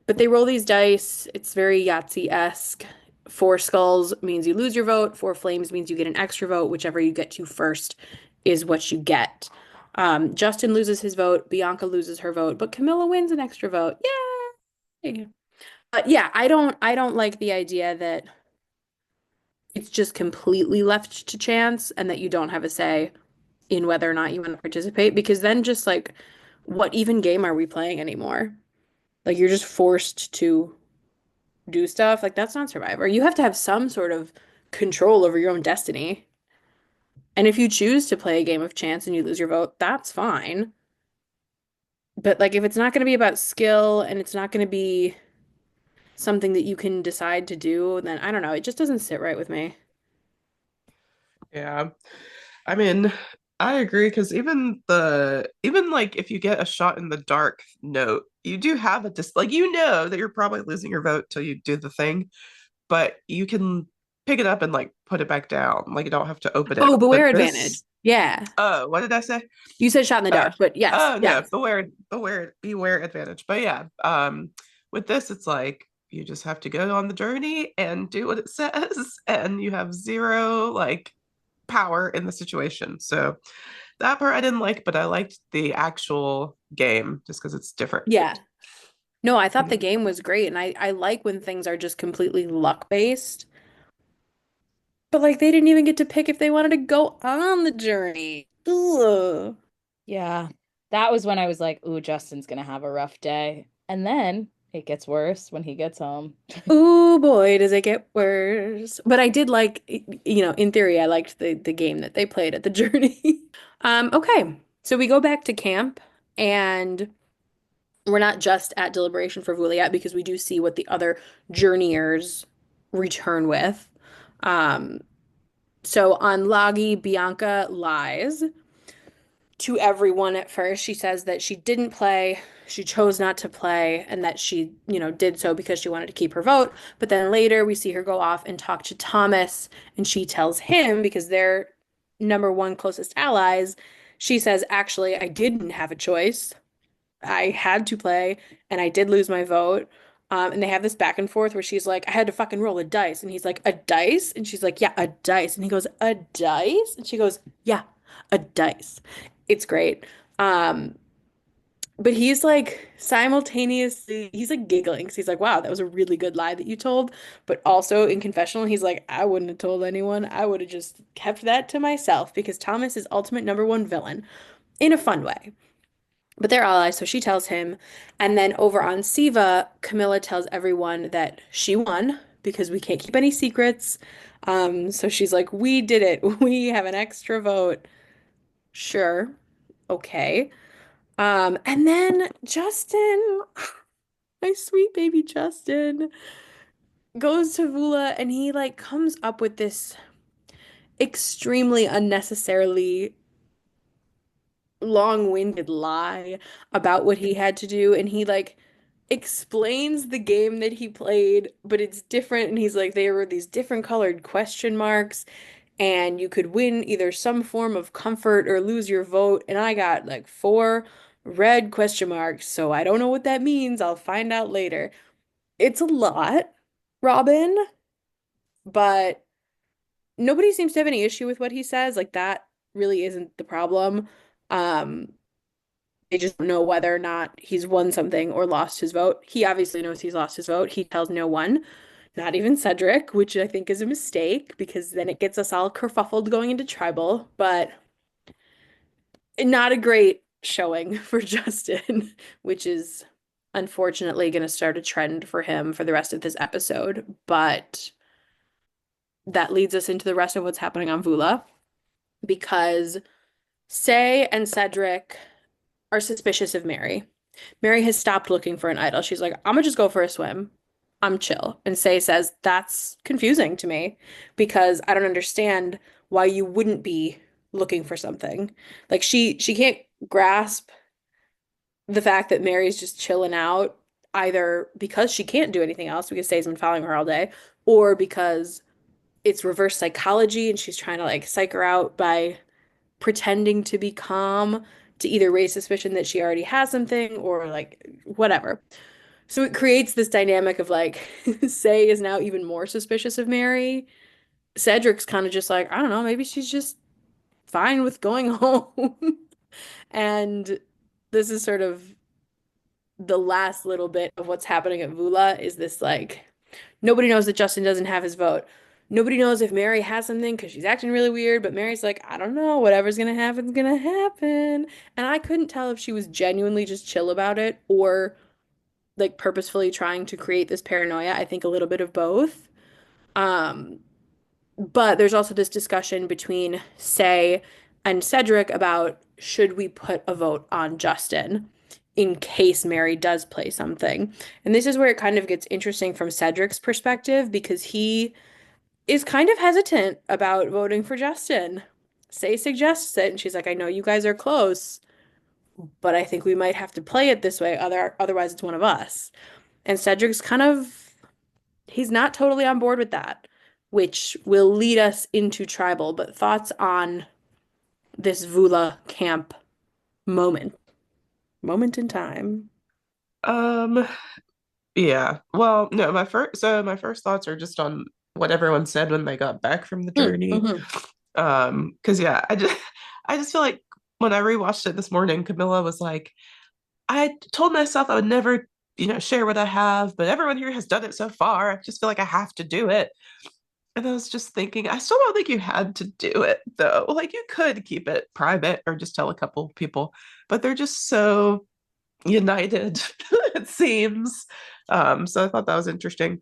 But they roll these dice. It's very Yahtzee-esque. Four skulls means you lose your vote. Four flames means you get an extra vote. Whichever you get to first is what you get. Justin loses his vote. Bianca loses her vote, but Camilla wins an extra vote. Yay! But yeah, I don't like the idea that it's just completely left to chance and that you don't have a say in whether or not you want to participate because then just like what even game are we playing anymore? Like you're just forced to do stuff. Like that's not Survivor. You have to have some sort of control over your own destiny. And if you choose to play a game of chance and you lose your vote, that's fine. But like if it's not going to be about skill and it's not going to be something that you can decide to do, then I don't know. It just doesn't sit right with me. Yeah. I mean, I agree because even like if you get a shot in the dark note, you do have a like you know that you're probably losing your vote till you do the thing, but you can pick it up and like put it back down. Like you don't have to open it. Oh, But beware advantage. this, Yeah. oh, what did I say? You said shot in the Uh, dark, but yes, oh no, yes. beware advantage. But yeah, with this, it's like you just have to go on the journey and do what it says, and you have zero like power in the situation. So that part I didn't like, but I liked the actual game just because it's different. Yeah. No, I thought the Mhm. game was great, and I like when things are just completely luck based. But like they didn't even get to pick if they wanted to go on the journey. Ugh. Yeah. That was when I was like, ooh, Justin's gonna have a rough day. And then it gets worse when he gets home. Oh boy, does it get worse. But I did like, in theory, I liked the game that they played at the journey. Okay. So we go back to camp and we're not just at deliberation for Vuliat because we do see what the other journeyers return with. Um, so on Lagi, Bianca lies to everyone at first. She says that she didn't play, she chose not to play, and that she, did so because she wanted to keep her vote. But then later we see her go off and talk to Thomas, and she tells him, because they're number one closest allies, she says, actually, I didn't have a choice. I had to play, and I did lose my vote. And they have this back and forth where she's like, I had to fucking roll a dice. And he's like, a dice? And she's like, yeah, a dice. And he goes, a dice? And she goes, yeah, a dice. It's great. Um, But he's like simultaneously, he's like giggling because he's like, wow, that was a really good lie that you told. But also in confessional, he's like, I wouldn't have told anyone. I would have just kept that to myself because Thomas is ultimate number one villain in a fun way. But they're allies, so she tells him. And then over on Siva, Camilla tells everyone that she won because we can't keep any secrets. So she's like, we did it. We have an extra vote. Sure. Okay. And then Justin, my sweet baby Justin, goes to Vula and he like comes up with this extremely unnecessarily long-winded lie about what he had to do and he like explains the game that he played, but it's different and he's like there were these different colored question marks and you could win either some form of comfort or lose your vote and I got like four red question marks, so I don't know what that means. I'll find out later. It's a lot, Robin, but nobody seems to have any issue with what he says. Like that really isn't the problem. Um, they just don't know whether or not he's won something or lost his vote. He obviously knows he's lost his vote. He tells no one, not even Cedric, which I think is a mistake because then it gets us all kerfuffled going into tribal, but not a great showing for Justin, which is unfortunately going to start a trend for him for the rest of this episode. But that leads us into the rest of what's happening on Vula because Say and Cedric are suspicious of Mary. Mary has stopped looking for an idol. She's like, I'm gonna just go for a swim. I'm chill. And Say says, that's confusing to me because I don't understand why you wouldn't be looking for something. Like she can't grasp the fact that Mary's just chilling out, either because she can't do anything else because Say's been following her all day, or because it's reverse psychology and she's trying to like psych her out by pretending to be calm to either raise suspicion that she already has something or like whatever. So it creates this dynamic of like Say is now even more suspicious of Mary. Cedric's kind of just like, I don't know, maybe she's just fine with going home. And this is sort of the last little bit of what's happening at Vula is this like nobody knows that Justin doesn't have his vote. Nobody knows if Mary has something because she's acting really weird, but Mary's like, I don't know, whatever's gonna happen's gonna happen. And I couldn't tell if she was genuinely just chill about it or like purposefully trying to create this paranoia. I think a little bit of both. Um, but there's also this discussion between Say and Cedric about should we put a vote on Justin in case Mary does play something. And this is where it kind of gets interesting from Cedric's perspective because he is kind of hesitant about voting for Justin. Say suggests it, and she's like, I know you guys are close, but I think we might have to play it this way, otherwise it's one of us. And Cedric's kind of he's not totally on board with that, which will lead us into tribal. But thoughts on this Vula camp moment, moment in time. Um, yeah. Well, no, my first thoughts are just on what everyone said when they got back from the journey. Mm-hmm. Because yeah, I just feel like when I rewatched it this morning, Camilla was like, I told myself I would never, share what I have, but everyone here has done it so far. I just feel like I have to do it. And I was just thinking, I still don't think you had to do it though. Like you could keep it private or just tell a couple people, but they're just so united, it seems. So I thought that was interesting.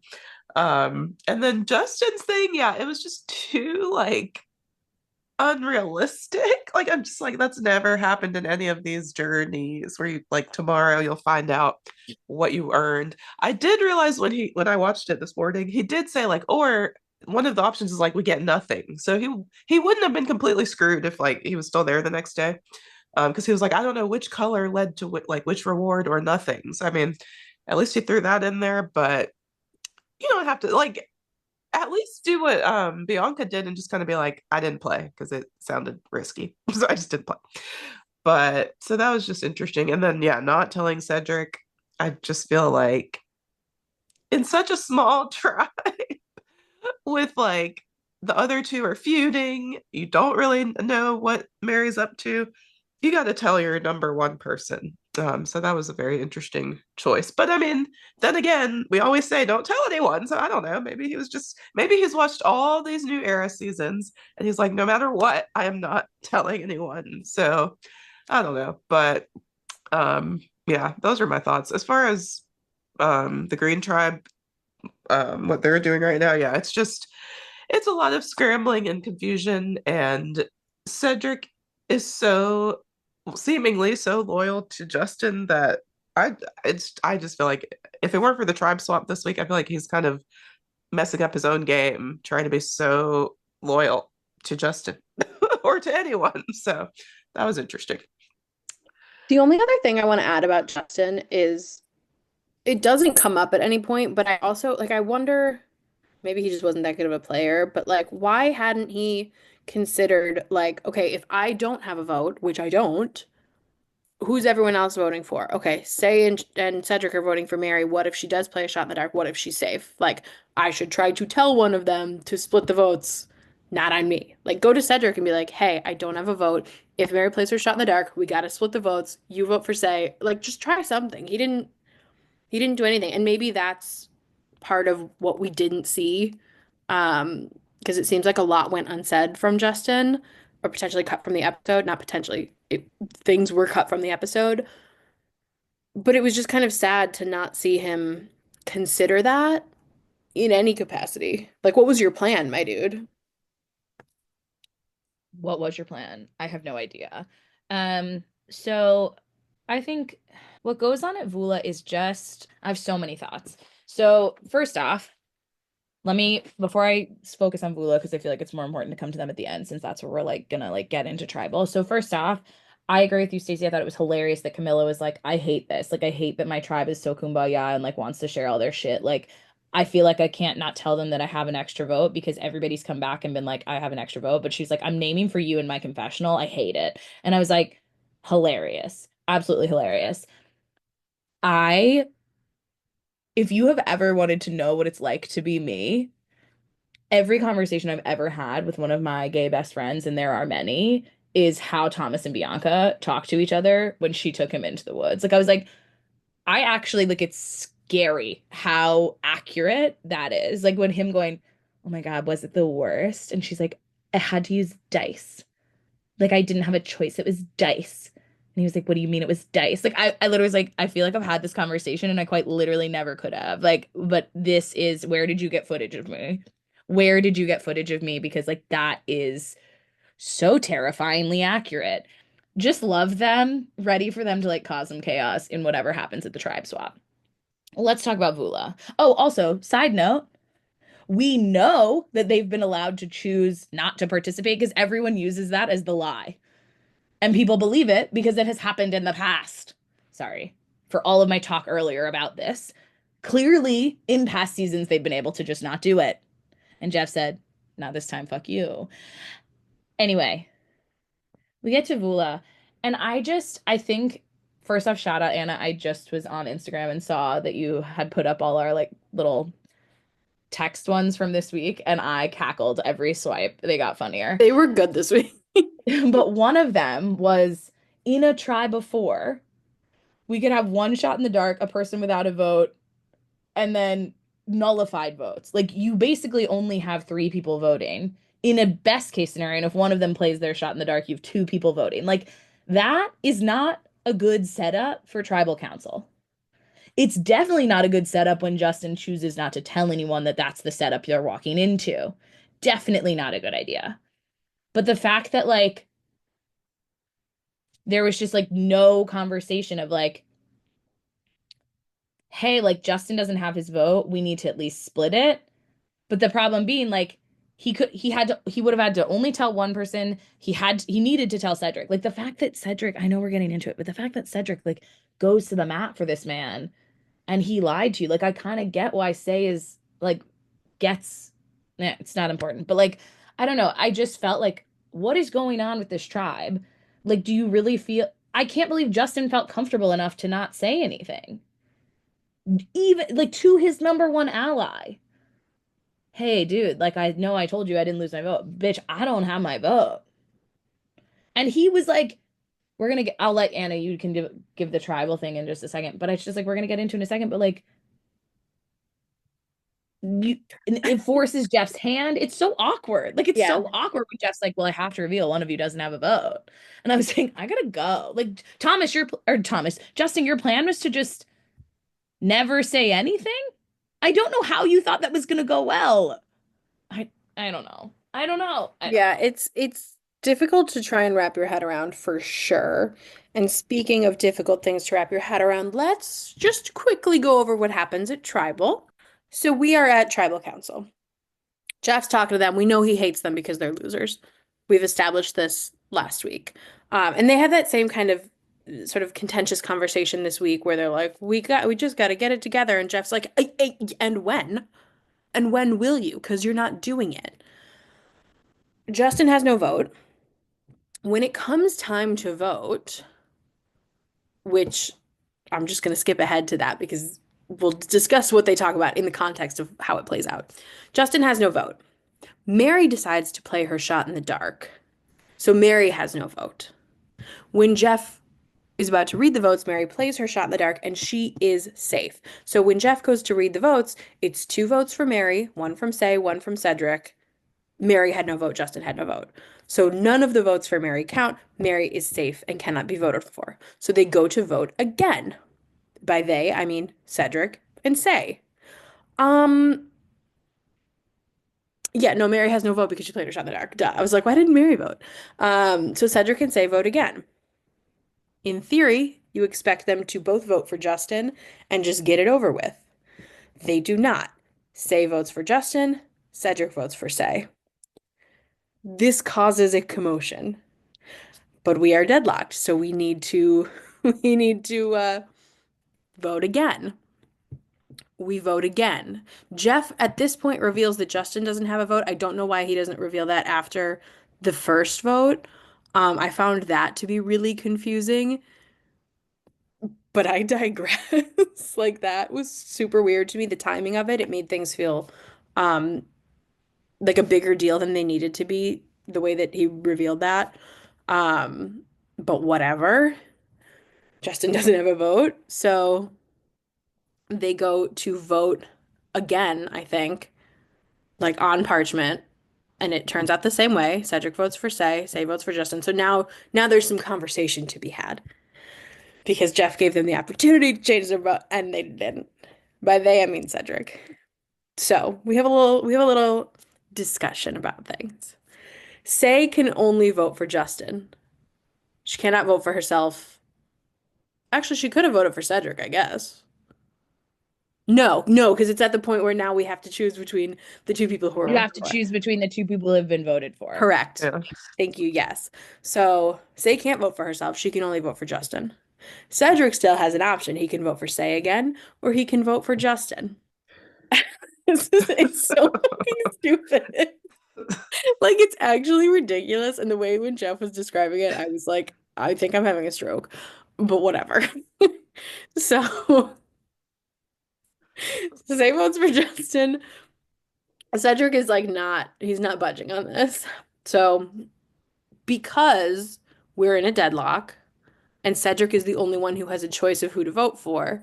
And then Justin's thing, yeah, it was just too like unrealistic. Like I'm just like that's never happened in any of these journeys where you like tomorrow you'll find out what you earned. I did realize when I watched it this morning, he did say like, or one of the options is like we get nothing. So he wouldn't have been completely screwed if like he was still there the next day. Because he was like, I don't know which color led to like which reward or nothing. So I mean, at least he threw that in there, but you don't have to like at least do what Bianca did and just kind of be like, I didn't play because it sounded risky. So I just didn't play. But so that was just interesting. And then yeah, not telling Cedric, I just feel like in such a small tribe with like the other two are feuding, you don't really know what Mary's up to. You got to tell your number one person So that was a very interesting choice. But I mean, then again, we always say don't tell anyone. So I don't know. Maybe he's watched all these new era seasons and he's like, no matter what, I am not telling anyone. So I don't know. But yeah, those are my thoughts. As far as the Green Tribe, what they're doing right now, yeah, it's a lot of scrambling and confusion, and Cedric is so seemingly so loyal to Justin that I just feel like if it weren't for the tribe swap this week, I feel like he's kind of messing up his own game, trying to be so loyal to Justin or to anyone. So that was interesting. The only other thing I want to add about Justin is it doesn't come up at any point, but I also like I wonder maybe he just wasn't that good of a player, but like why hadn't he considered like, okay, if I don't have a vote, which I don't, who's everyone else voting for? Okay, Say and Cedric are voting for Mary. What if she does play a shot in the dark? What if she's safe? Like, I should try to tell one of them to split the votes, not on me. Like, go to Cedric and be like, hey, I don't have a vote. If Mary plays her shot in the dark, we gotta split the votes. You vote for Say. Like, just try something. He didn't do anything. And maybe that's part of what we didn't see. Because it seems like a lot went unsaid from Justin or potentially cut from the episode. Not potentially. Things were cut from the episode. But it was just kind of sad to not see him consider that in any capacity. Like, what was your plan, my dude? What was your plan? I have no idea. So I think what goes on at Vula is just, I have so many thoughts. So first off, before I focus on Vula, because I feel like it's more important to come to them at the end, since that's where we're like gonna like get into tribal. So first off, I agree with you, Stacey. I thought it was hilarious that Camilla was like, I hate this. Like, I hate that my tribe is so kumbaya and like wants to share all their shit. Like, I feel like I can't not tell them that I have an extra vote because everybody's come back and been like, I have an extra vote. But she's like, I'm naming for you in my confessional. I hate it. And I was like, hilarious. Absolutely hilarious. I, if you have ever wanted to know what it's like to be me, every conversation I've ever had with one of my gay best friends, and there are many, is how Thomas and Bianca talked to each other when she took him into the woods. Like, I was like, I actually like it's scary how accurate that is. Like when him going, "Oh my God, was it the worst?" And she's like, "I had to use dice. Like I didn't have a choice. It was dice." And he was like, "What do you mean it was dice?" Like I literally was like, I feel like I've had this conversation and I quite literally never could have. Like, but this is where did you get footage of me? Where did you get footage of me? Because like that is so terrifyingly accurate. Just love them, ready for them to like cause some chaos in whatever happens at the tribe swap. Let's talk about Vula. Oh, also, side note, we know that they've been allowed to choose not to participate because everyone uses that as the lie. And people believe it because it has happened in the past. Sorry for all of my talk earlier about this. Clearly, in past seasons, they've been able to just not do it. And Jeff said, not this time, fuck you. Anyway, we get to Vula, and I think, first off, shout out Anna. I just was on Instagram and saw that you had put up all our like little text ones from this week, and I cackled every swipe. They got funnier. They were good this week. But one of them was in a try before, we could have one shot in the dark, a person without a vote, and then nullified votes. Like you basically only have three people voting. In a best case scenario, and if one of them plays their shot in the dark, you have two people voting. Like that is not a good setup for tribal council. It's definitely not a good setup when Justin chooses not to tell anyone that that's the setup you're walking into. Definitely not a good idea. But the fact that like there was just like no conversation of like, hey, like Justin doesn't have his vote. We need to at least split it. But the problem being like he would have had to only tell one person. He needed to tell Cedric. Like the fact that Cedric, I know we're getting into it, but the fact that Cedric like goes to the mat for this man and he lied to you. Like I kind of get why Say is like gets it's not important. But like I don't know. I just felt like what is going on with this tribe? Like do you really feel I can't believe Justin felt comfortable enough to not say anything. Even like to his number one ally. Hey, dude, like I know I told you I didn't lose my vote. Bitch, I don't have my vote. And he was like we're gonna get, I'll let Anna, you can give the tribal thing in just a second, but it's just like we're gonna get into in a second, but like it forces Jeff's hand. It's so awkward. Like, it's so awkward when Jeff's like, well, I have to reveal one of you doesn't have a vote. And I was saying, I gotta go. Like, Justin, your plan was to just never say anything? I don't know how you thought that was gonna go well. I don't know. I don't know. Yeah, it's difficult to try and wrap your head around for sure. And speaking of difficult things to wrap your head around, let's just quickly go over what happens at Tribal. So we are at Tribal Council. Jeff's talking to them. We know he hates them because they're losers. We've established this last week. And they had that same kind of sort of contentious conversation this week where they're like, we just got to get it together. And Jeff's like, and when? And when will you? Because you're not doing it. Justin has no vote. When it comes time to vote, which I'm just going to skip ahead to that because we'll discuss what they talk about in the context of how it plays out. Justin has no vote. Mary decides to play her shot in the dark. So Mary has no vote. When Jeff is about to read the votes, Mary plays her shot in the dark and she is safe. So when Jeff goes to read the votes, it's 2 votes for Mary, 1 from Say, 1 from Cedric. Mary had no vote, Justin had no vote. So none of the votes for Mary count. Mary is safe and cannot be voted for. So they go to vote again. By they, I mean Cedric and Say. Yeah, no, Mary has no vote because she played her shot in the dark. Duh. I was like, why didn't Mary vote? So Cedric and Say vote again. In theory, you expect them to both vote for Justin and just get it over with. They do not. Say votes for Justin, Cedric votes for Say. This causes a commotion. But we are deadlocked, so we need to vote again. We vote again. Jeff at this point reveals that Justin doesn't have a vote. I don't know why he doesn't reveal that after the first vote. I found that to be really confusing. But I digress. Like, that was super weird to me. The timing of it, it made things feel like a bigger deal than they needed to be, the way that he revealed that. But whatever. Justin doesn't have a vote, so they go to vote again, I think, like on parchment, and it turns out the same way. Cedric votes for Say, Say votes for Justin. So now there's some conversation to be had because Jeff gave them the opportunity to change their vote and they didn't. By they, I mean Cedric. So we have a little discussion about things. Say can only vote for Justin. She cannot vote for herself. Actually, she could have voted for Cedric, I guess. No, because it's at the point where now we have to choose between the 2 people who are You have to choose between the 2 people who have been voted for. Correct. Yeah. Thank you. Yes. So Say can't vote for herself. She can only vote for Justin. Cedric still has an option. He can vote for Say again, or he can vote for Justin. It's so fucking stupid. Like, it's actually ridiculous. And the way when Jeff was describing it, I was like, I think I'm having a stroke, but whatever. So Say votes for Justin. Cedric is like he's not budging on this. So because we're in a deadlock and Cedric is the only one who has a choice of who to vote for,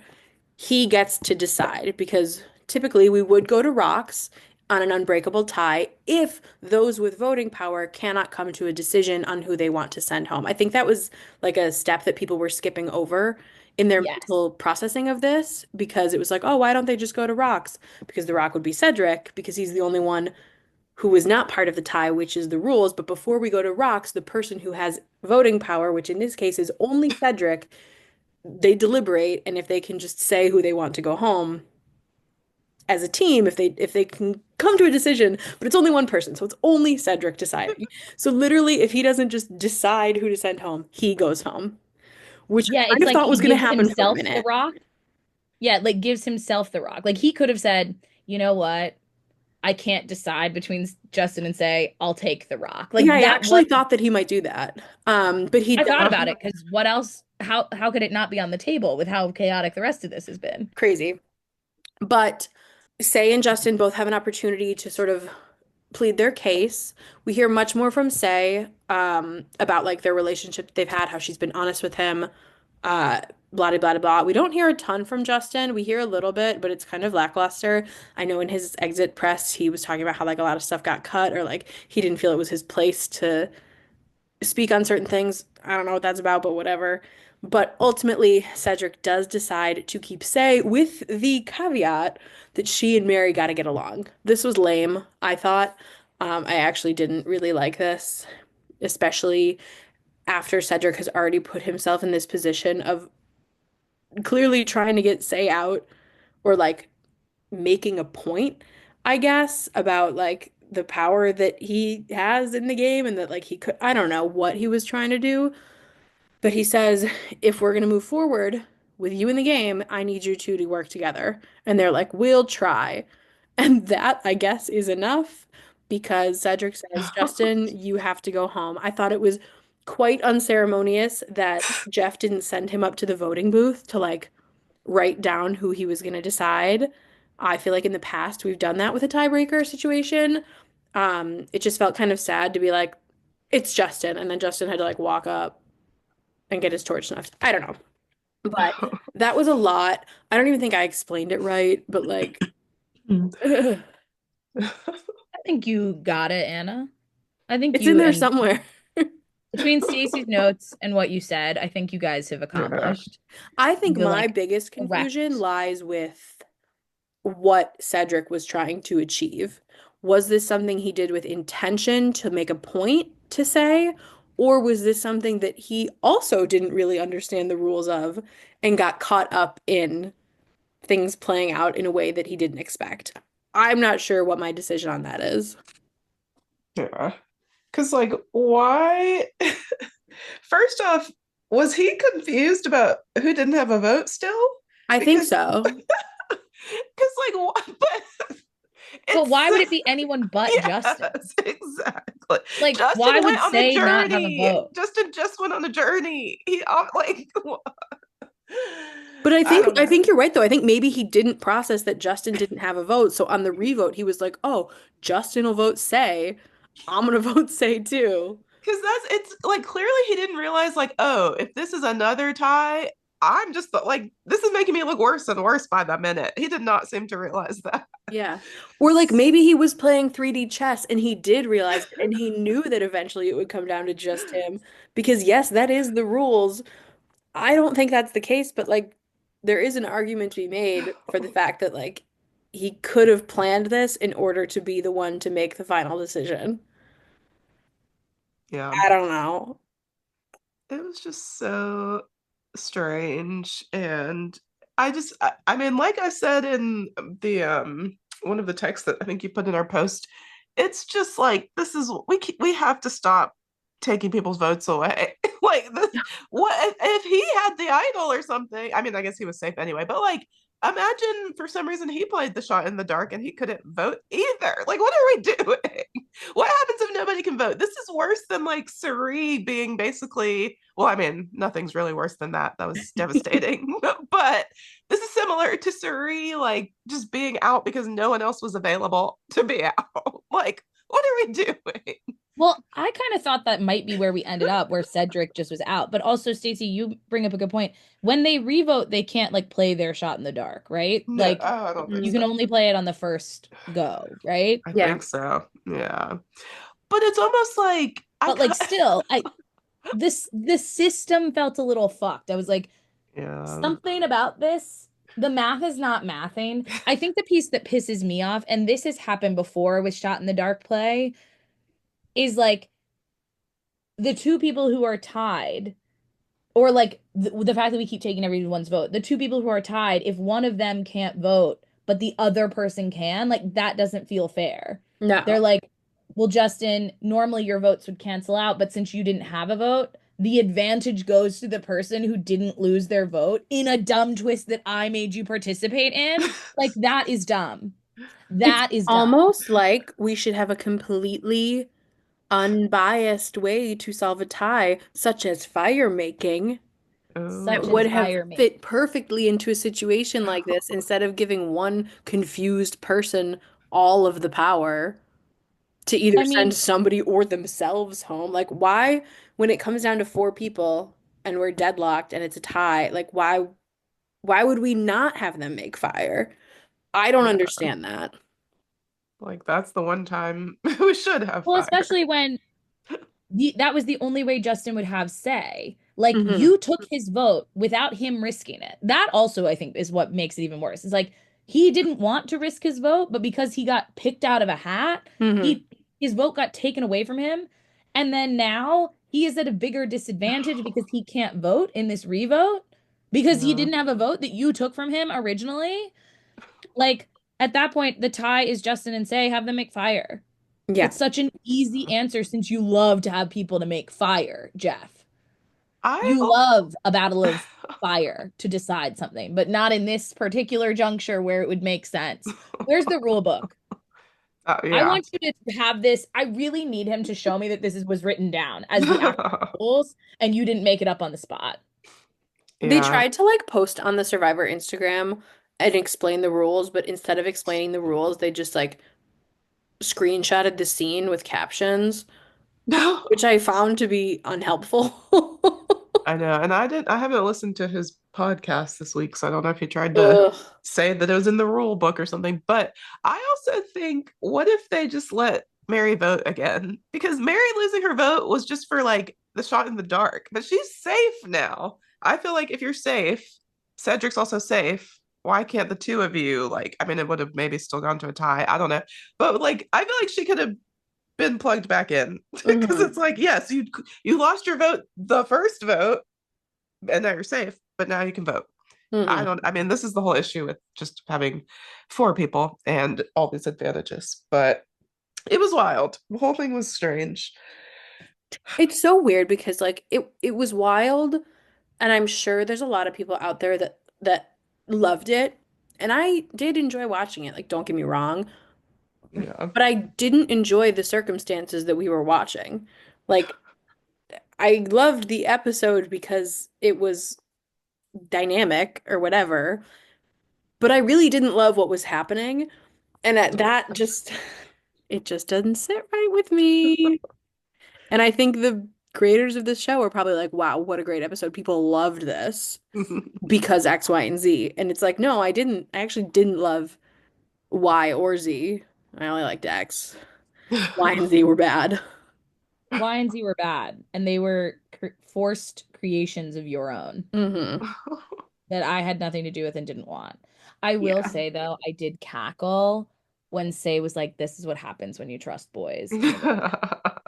he gets to decide because typically we would go to rocks on an unbreakable tie if those with voting power cannot come to a decision on who they want to send home. I think that was like a step that people were skipping over in their mental processing of this because it was like, oh, why don't they just go to rocks? Because the rock would be Cedric because he's the only one who is not part of the tie, which is the rules. But before we go to rocks, the person who has voting power, which in this case is only Cedric, they deliberate, and if they can just say who they want to go home as a team, if they can come to a decision, but it's only one person, so it's only Cedric deciding. So literally, if he doesn't just decide who to send home, he goes home, which I kind of thought was going to happen for a minute. The rock. Yeah, like gives himself the rock. Like he could have said, you know what? I can't decide between Justin and Say, I'll take the rock. Like, yeah, I actually thought that he might do that. But I thought about it because what else? How could it not be on the table with how chaotic the rest of this has been? Crazy. But Say and Justin both have an opportunity to sort of plead their case. We hear much more from Say about like their relationship that they've had, how she's been honest with him, uh, blah, blah, blah, blah. We don't hear a ton from Justin. We hear a little bit, but it's kind of lackluster. I know in his exit press, he was talking about how like a lot of stuff got cut or like he didn't feel it was his place to speak on certain things. I don't know what that's about, but whatever. But ultimately, Cedric does decide to keep Say with the caveat that she and Mary got to get along. This was lame, I thought. I actually didn't really like this, especially after Cedric has already put himself in this position of clearly trying to get Say out or like making a point, I guess, about like the power that he has in the game and that like he could, I don't know what he was trying to do, but he says, if we're going to move forward with you in the game, I need you two to work together. And they're like, we'll try. And that, I guess, is enough because Cedric says, Justin, you have to go home. I thought it was quite unceremonious that Jeff didn't send him up to the voting booth to like write down who he was going to decide. I feel like in the past we've done that with a tiebreaker situation. It just felt kind of sad to be like, it's Justin, and then Justin had to like walk up and get his torch snuffed. I don't know. But that was a lot. I don't even think I explained it right, but like, it's I think you got it, Anna. I think in you there and somewhere. between Stacey's notes and what you said, I think you guys have Yeah. accomplished I think the my like biggest correct. confusion lies with what Cedric was trying to achieve. Was this something he did with intention to make a point to say, or was this something that he also didn't really understand the rules of and got caught up in things playing out in a way that he didn't expect? I'm not sure what my decision on that is. Yeah. Because, like, why? First off, was he confused about who didn't have a vote still? I think Because, so. like, but But it's why would it be anyone but Justin? yes, exactly. Like, Justin why would went on a Say not have a journey. vote? Justin just went on a journey. He like, But I I think don't I know. think you're right though. I think maybe he didn't process that Justin didn't have a vote. So on the revote, he was like, "Oh, Justin will vote Say. I'm gonna vote Say too." Because it's like clearly he didn't realize, like, oh, if this is another tie, I'm just like, this is making me look worse and worse by the minute. He did not seem to realize that. Yeah. Or like maybe he was playing 3D chess and he did realize it and he knew that eventually it would come down to just him. Because yes, that is the rules. I don't think that's the case, but like there is an argument to be made for the fact that like he could have planned this in order to be the one to make the final decision. Yeah, I don't know. it was just so strange. And I mean, like I said in the one of the texts that I think you put in our post, it's just like this is we have to stop taking people's votes away. Like this, what if he had the idol or something? I mean, I guess he was safe anyway, but like imagine for some reason he played the shot in the dark and he couldn't vote either. Like, what are we doing? What happens if nobody can vote? This is worse than like Suri being basically, well, I mean, nothing's really worse than that. That was devastating. But this is similar to Suri, like just being out because no one else was available to be out. Like, what are we doing? Well, I kind of thought that might be where we ended up, where Cedric just was out. But also, Stacey, you bring up a good point. When they revote, they can't like play their shot in the dark, right? No, Like oh, I don't think you can so. only play it on the first go, right? I Yeah. think so. Yeah. But it's almost like But like still, the system felt a little fucked. I was like, yeah. something about this, the math is not mathing. I think the piece that pisses me off, and this has happened before with shot in the dark play, is like the two people who are tied, or like the fact that we keep taking everyone's vote, the two people who are tied, if one of them can't vote, but the other person can, like that doesn't feel fair. They're No. like, well, Justin, normally your votes would cancel out, but since you didn't have a vote, the advantage goes to the person who didn't lose their vote in a dumb twist that I made you participate in. Like, that is dumb. It's That is dumb. almost like we should have a completely unbiased way to solve a tie, such as fire making, that Such Oh. would as have fire me. fit perfectly into a situation like this instead of giving one confused person all of the power to either I send mean, somebody or themselves home. Like, why, when it comes down to four people and we're deadlocked and it's a tie, like, why would we not have them make fire? I don't Yeah. understand that. Like that's the one time we should have Well, fire. especially when that was the only way Justin would have say. Like Hmm. you took his vote without him risking it. That also, I think, is what makes it even worse. It's like he didn't want to risk his vote, but because he got picked out of a hat, Hmm. he his vote got taken away from him. And then now he is at a bigger disadvantage because he can't vote in this revote because he Yeah. didn't have a vote that you took from him originally. Like at that point, the tie is Justin and Say, have them make fire. Yeah. It's such an easy answer since you love to have people to make fire, Jeff. I You love a battle of fire to decide something, but not in this particular juncture where it would make sense. Where's the rule book? I yeah. want you to have this. I really need him to show me that was written down as the actual rules and you didn't make it up on the spot. They Yeah. tried to like post on the Survivor Instagram and explain the rules, but instead of explaining the rules, they just like screenshotted the scene with captions, No. which I found to be unhelpful. I know. And I haven't listened to his podcast this week, so I don't know if he tried to Ugh. say that it was in the rule book or something. But I also think, what if they just let Mary vote again? Because Mary losing her vote was just for like the shot in the dark, but she's safe now. I feel like if you're safe, Cedric's also safe. Why can't the two of you like? I mean, it would have maybe still gone to a tie. I don't know, but like I feel like she could have been plugged back in because Mhm. it's like yes, you lost your vote, the first vote, and now you're safe, but now you can vote. I Mhm. don't. I mean, this is the whole issue with just having four people and all these advantages, but it was wild. The whole thing was strange. It's so weird because like it was wild, and I'm sure there's a lot of people out there that loved it, and I did enjoy watching it. Like, don't get me wrong, Yeah. but I didn't enjoy the circumstances that we were watching. Like, I loved the episode because it was dynamic or whatever, but I really didn't love what was happening, and that just it just doesn't sit right with me. And I think the creators of this show are probably like, wow, what a great episode. People loved this because X, Y, and Z. And it's like, no, I didn't. I actually didn't love Y or Z. I only liked X. Y and Z were bad. Y and Z were bad, and they were forced creations of your own Hmm. that I had nothing to do with and didn't want. I will Yeah. say though, I did cackle when Say was like, "This is what happens when you trust boys." In the middle.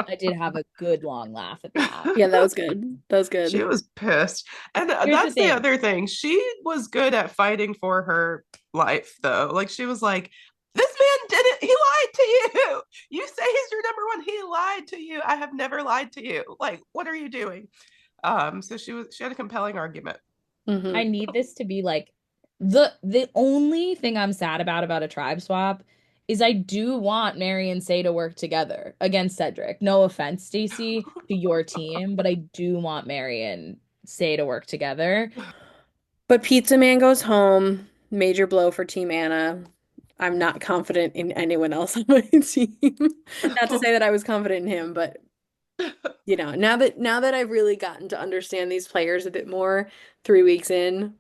I did have a good long laugh at that. Yeah, that was good. That was She good. was pissed. And Here's the that's the thing. other thing. She was good at fighting for her life, though. Like, she was like, this man did it. He lied to you. You say he's your number one. He lied to you. I have never lied to you. Like, what are you doing? So she had a compelling argument. I Hmm. need this to be like the only thing I'm sad about a tribe swap is I do want Mary and Say to work together against Cedric. No offense, Stacey, to your team, but I do want Mary and Say to work together. But Pizza Man goes home. Major blow for Team Anna. I'm not confident in anyone else on my team. Not to say that I was confident in him, but now that I've really gotten to understand these players a bit more, 3 weeks in,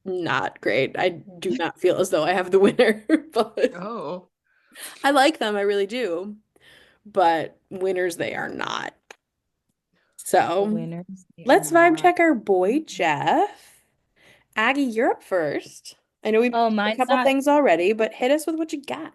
not great. I do not feel as though I have the winner, but Oh. I like them, I really do. But winners they are not. So Winners, they are let's vibe not. check our boy Jeff. Aggie, you're up first. I know we Oh, a mine's couple not. things already, but hit us with what you got.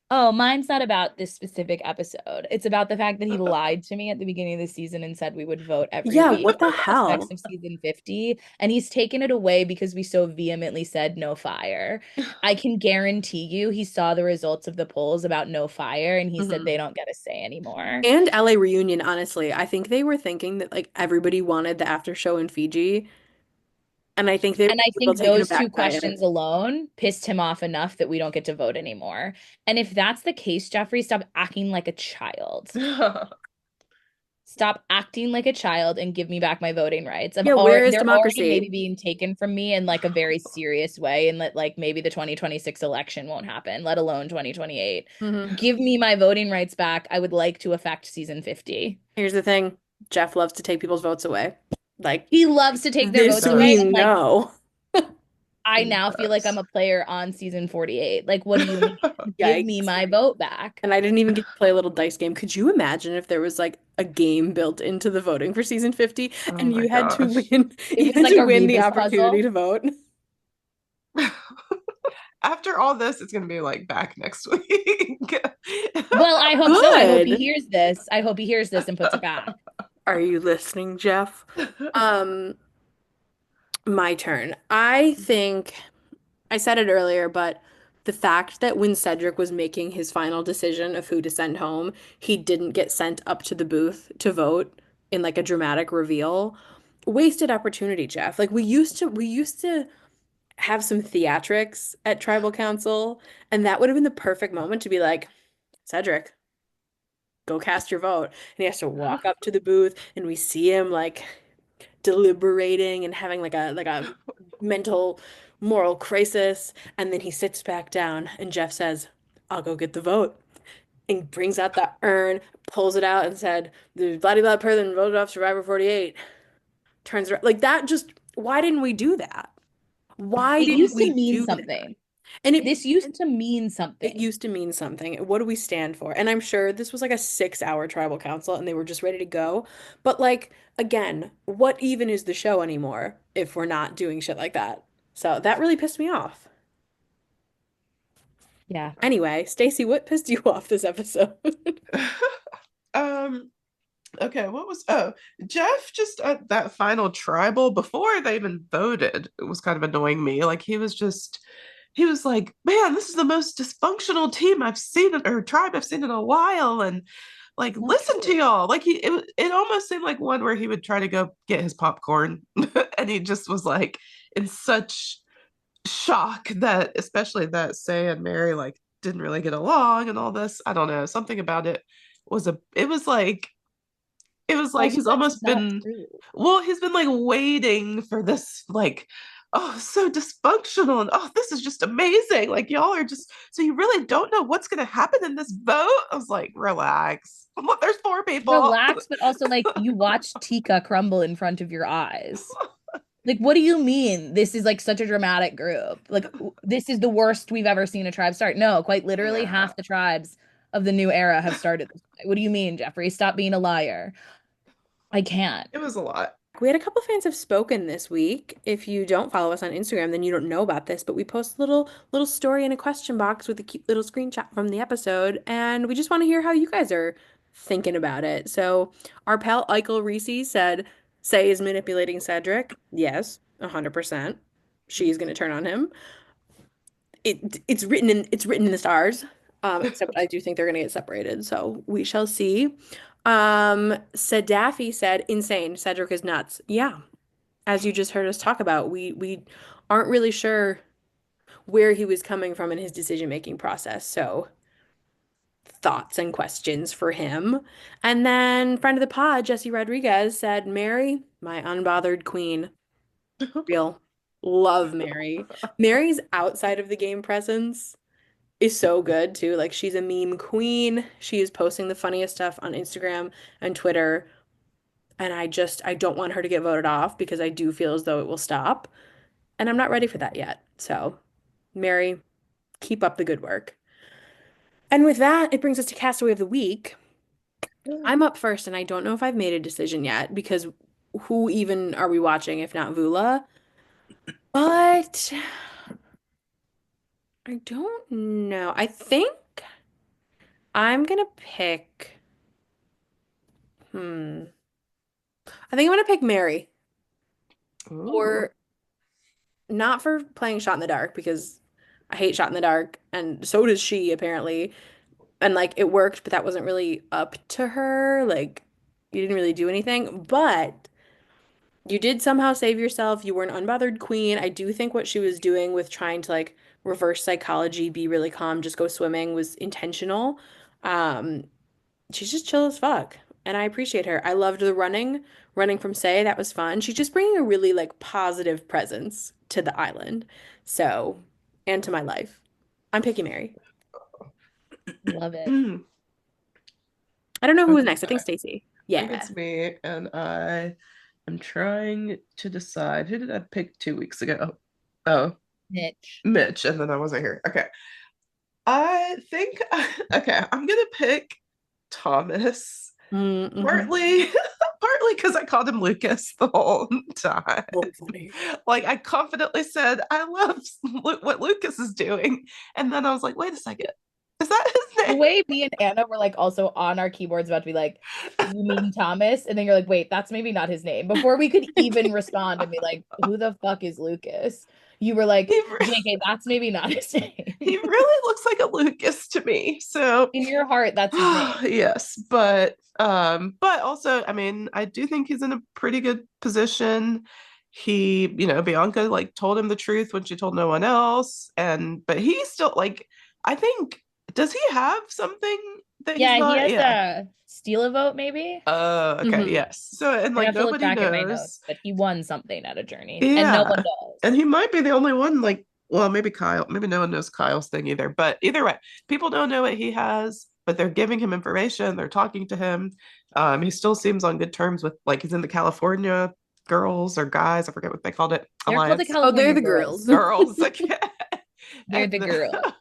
Oh, mine's not about this specific episode. It's about the fact that he lied to me at the beginning of the season and said we would vote every Yeah, week what the for aspects hell? of season 50, and he's taken it away because we so vehemently said no fire. I can guarantee you he saw the results of the polls about no fire and he said Mhm. they don't get a say anymore. And LA Reunion, honestly, I think they were thinking that like everybody wanted the after show in Fiji, and I think they were And I a little think taken those two aback by it. questions alone pissed him off enough that we don't get to vote anymore. And if that's the case, Jeffrey, stop acting like a child. Stop acting like a child and give me back my voting rights. Yeah, where is They're already maybe democracy? being taken from me in like a very serious way, and that like maybe the 2026 election won't happen, let alone 2028. Mhm. Give me my voting rights back. I would like to affect season 50. Here's the thing. Jeff loves to take people's votes away. Like, He loves to take their this votes does. away, we and like know. I He now feel like I'm does. a player on season 48. Like, what do you mean? Give me Yikes. my vote back. And I didn't even get to play a little dice game. Could you imagine if there was like a game built into the voting for season 50 Oh and my you had to gosh. win It you was had like to a win the rebus opportunity puzzle. to vote? After all this, it's gonna be like back next week. Well, I hope so. I hope he Good. hears this. I hope he hears this and puts it back. Are you listening, Jeff? Um, my turn. I think I said it earlier, but the fact that when Cedric was making his final decision of who to send home, he didn't get sent up to the booth to vote in like a dramatic reveal. Wasted opportunity, Jeff. Like we used to have some theatrics at Tribal Council, and that would have been the perfect moment to be like, Cedric, go cast your vote. And he has to walk up to the booth, and we see him like deliberating and having like a mental moral crisis, and then he sits back down, and Jeff says, I'll go get the vote. And brings out the urn, pulls it out, and said, the bloody blah person voted off Survivor 48. Turns around like that. Just why didn't we do that? Why It didn't used to we mean do that? something. And it This used to mean something. used to mean something. What do we stand for? And I'm sure this was like a 6 hour tribal council and they were just ready to go. But like, again, what even is the show anymore if we're not doing shit like that? So that really pissed me off. Yeah. Anyway, Stacey, what pissed you off this episode? um okay, what was Jeff just at that final tribal before they even voted, it was kind of annoying me. Like he was like, man, this is the most dysfunctional team I've seen or tribe I've seen in a while. And like, listen to y'all. Like it almost seemed like one where he would try to go get his popcorn and he just was like in such shock that especially that Say and Mary like didn't really get along and all this. I don't know. Something about it was it was like Also, he's that's almost not been true. well, he's been like waiting for this like oh so dysfunctional and oh this is just amazing. Like y'all are just so you really don't know what's gonna happen in this vote. I was like, relax. Look, there's four people. Relax, but also like you watch Tika crumble in front of your eyes. Like, what do you mean? This is like such a dramatic group. Like, this is the worst we've ever seen a tribe start. No, quite literally, Yeah. half the tribes of the new era have started this way. What do you mean, Jeffrey? Stop being a liar. I can't. It was a lot. We had a couple fans have spoken this week. If you don't follow us on Instagram, then you don't know about this, but we post a little story in a question box with a cute little screenshot from the episode, and we just want to hear how you guys are thinking about it. So our pal Eichel Reese said, Say is manipulating Cedric. Yes, 100%. She's gonna turn on him. It's written in the stars. Except I do think they're gonna get separated, so we shall see. Sadafi said, insane. Cedric is nuts. Yeah, as you just heard us talk about, we aren't really sure where he was coming from in his decision-making process. So thoughts and questions for him. And then friend of the pod, Jesse Rodriguez said, Mary, my unbothered queen. Real love Mary. Mary's outside of the game presence is so good too. Like she's a meme queen. She is posting the funniest stuff on Instagram and Twitter. And I don't want her to get voted off because I do feel as though it will stop. And I'm not ready for that yet. So, Mary, keep up the good work. And with that, it brings us to Castaway of the Week. I'm up first, and I don't know if I've made a decision yet because who even are we watching if not Vula? But I don't know. I think I'm gonna pick. Hmm. I think I'm gonna pick Mary. Ooh. Or not for playing Shot in the Dark because I hate Shot in the Dark, and so does she apparently. And like it worked, but that wasn't really up to her. Like you didn't really do anything, but you did somehow save yourself. You were an unbothered queen. I do think what she was doing with trying to like reverse psychology, be really calm, just go swimming was intentional. Um, she's just chill as fuck. and I appreciate her. I loved the running from Say. That was fun. She's just bringing a really like positive presence to the island. So, and to my life. I'm picking Mary. Love it. I I don't know who was next. I Okay. think Stacey. think Yeah. it's me, and I am trying to decide who did I pick 2 weeks ago? Oh, Mitch. Mitch, and then I wasn't here. Okay. I think okay, I'm gonna pick Thomas. Mm-hmm. Partly partly because I called him Lucas the whole time. So funny. Like I confidently said, I love what Lucas is doing. And then I was like, wait a second. Is that his The name? way me and Anna were like also on our keyboards about to be like, you mean Thomas? And then you're like, wait, that's maybe not his name. Before we could even respond and be like, who the fuck is Lucas? You were like, He, JK, that's maybe not his name. he really looks like a Lucas to me. So In your heart, that's his name. yes, but also, I mean, I do think he's in a pretty good position. He, Bianca like told him the truth when she told no one else, but he's still like, I think, does he have something that he's Yeah, he not? has Yeah. a steal a vote, maybe. Okay, Mhm. yes. So, and I like have to look nobody back at my knows. notes, but he won something at a journey, and no one Yeah. does. And he might be the only one, like, well, maybe Kyle, maybe no one knows Kyle's thing either. But either way, people don't know what he has, but they're giving him information, they're talking to him. He still seems on good terms with like he's in the California girls or guys, I forget what they called it, They're called the alliance. Oh, they're California the Girls. girls. Girls. Okay. They're the And girls.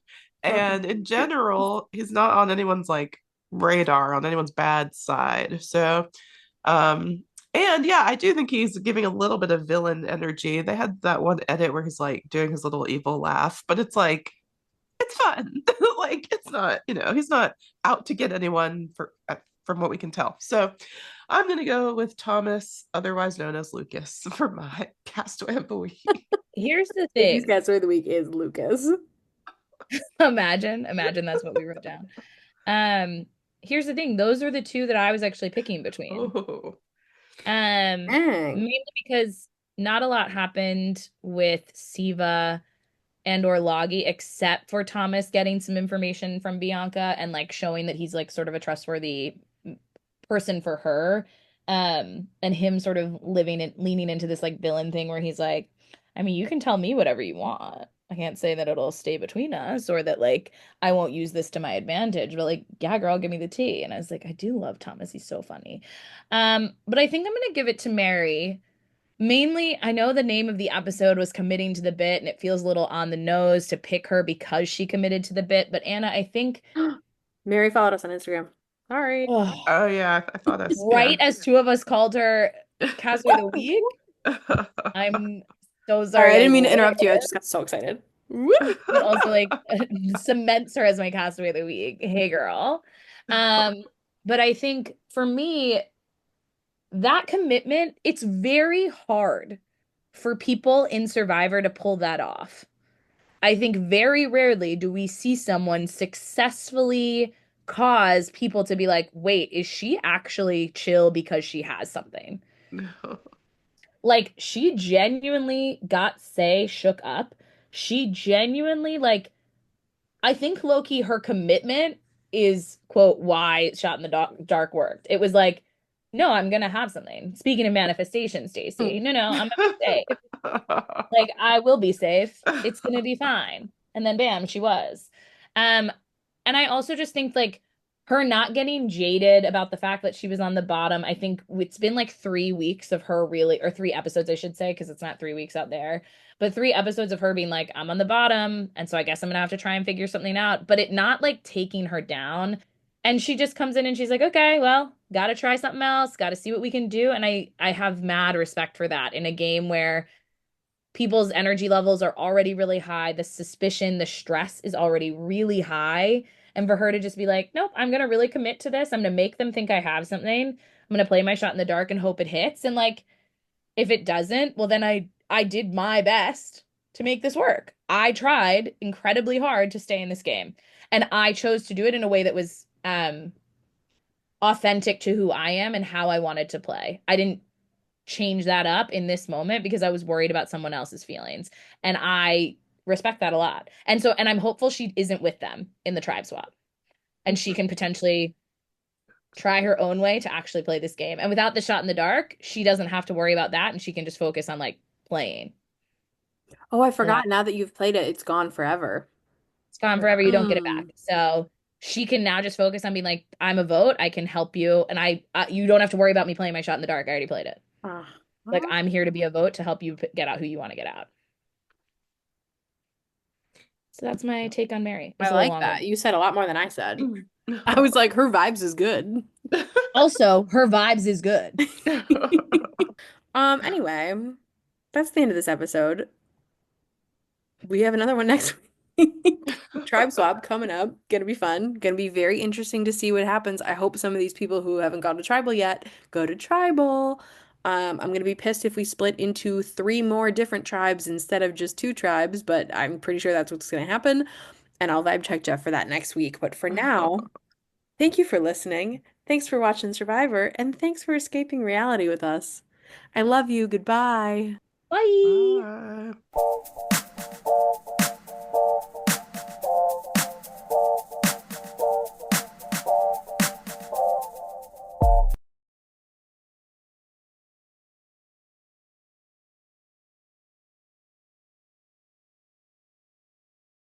and in general, he's not on anyone's like radar, on anyone's bad side. So um and yeah, I do think he's giving a little bit of villain energy. They had that one edit where he's like doing his little evil laugh, but it's like it's fun. Like it's not, he's not out to get anyone from what we can tell. So I'm gonna go with Thomas, otherwise known as Lucas, for my castaway of the week. Here's the Stacey's thing. Castaway of the Week is Lucas. Imagine that's what we wrote down. Here's the thing. Those are the two that I was actually picking between. Oh. Dang. Mainly because not a lot happened with Siva and or Loggy except for Thomas getting some information from Bianca and like showing that he's like sort of a trustworthy person for her. And him sort of living and leaning into this like villain thing where he's like, I mean, you can tell me whatever you want. I can't say that it'll stay between us or that like I won't use this to my advantage, but like, yeah, girl, give me the tea. And I was like, I do love Thomas. He's so funny. But I think I'm gonna give it to Mary. Mainly, I know the name of the episode was committing to the bit, and it feels a little on the nose to pick her because she committed to the bit. But Anna, I think Mary followed us on Instagram. Sorry. oh, Oh yeah, I thought I right as two of us called her Castaway of the Week, I'm so Sorry, sorry. I didn't mean to love interrupt you. I her, just got so excited. but also like cements her as my Castaway of the Week. Hey, girl. But I think for me, that commitment, it's very hard for people in Survivor to pull that off. I think very rarely do we see someone successfully cause people to be like, wait, is she actually chill because she has something? Like, she genuinely got Say shook up. She genuinely, like, I think Loki, her commitment is, quote, why Shot in the Dark worked. It was like, no, I'm gonna have something. Speaking of manifestation, Stacey, no, I'm gonna be safe. Like, I will be safe. It's gonna be fine. And then bam, she was. And I also just think like her not getting jaded about the fact that she was on the bottom. I think it's been like 3 weeks of her really, or 3 episodes, I should say, because it's not 3 weeks out there, but 3 episodes of her being like, I'm on the bottom, and so I guess I'm gonna have to try and figure something out, but it not like taking her down. And she just comes in and she's like, okay, well, gotta try something else, gotta see what we can do. And I have mad respect for that in a game where people's energy levels are already really high. The suspicion, the stress is already really high. And for her to just be like, nope, I'm going to really commit to this. I'm going to make them think I have something. I'm going to play my shot in the dark and hope it hits. And like, if it doesn't, well, then I did my best to make this work. I tried incredibly hard to stay in this game. And I chose to do it in a way that was authentic to who I am and how I wanted to play. I didn't change that up in this moment because I was worried about someone else's feelings. And I respect that a lot. And I'm hopeful she isn't with them in the tribe swap. And she can potentially try her own way to actually play this game. And without the shot in the dark, she doesn't have to worry about that and she can just focus on like playing. Oh, I And forgot. Now that you've played it, it's gone forever. it's gone forever, you don't get it Mm. back. So she can now just focus on being like, I'm a vote, I can help you, and you don't have to worry about me playing my shot in the dark. I already played it. Ah. Like I'm here to be a vote to help you get out who you want to get out. So that's my take on Mary. It's I a little like longer. that. You said a lot more than I said. I was like, her vibes is good. Also, her vibes is good. Anyway, that's the end of this episode. We have another one next week. Tribe swap coming up. Gonna be fun. Gonna be very interesting to see what happens. I hope some of these people who haven't gone to tribal yet go to tribal. I'm gonna be pissed if we split into 3 more different tribes instead of just 2 tribes, but I'm pretty sure that's what's gonna happen. And I'll vibe check Jeff for that next week. But for now, thank you for listening. Thanks for watching Survivor, and thanks for escaping reality with us. I love you. Goodbye. Bye.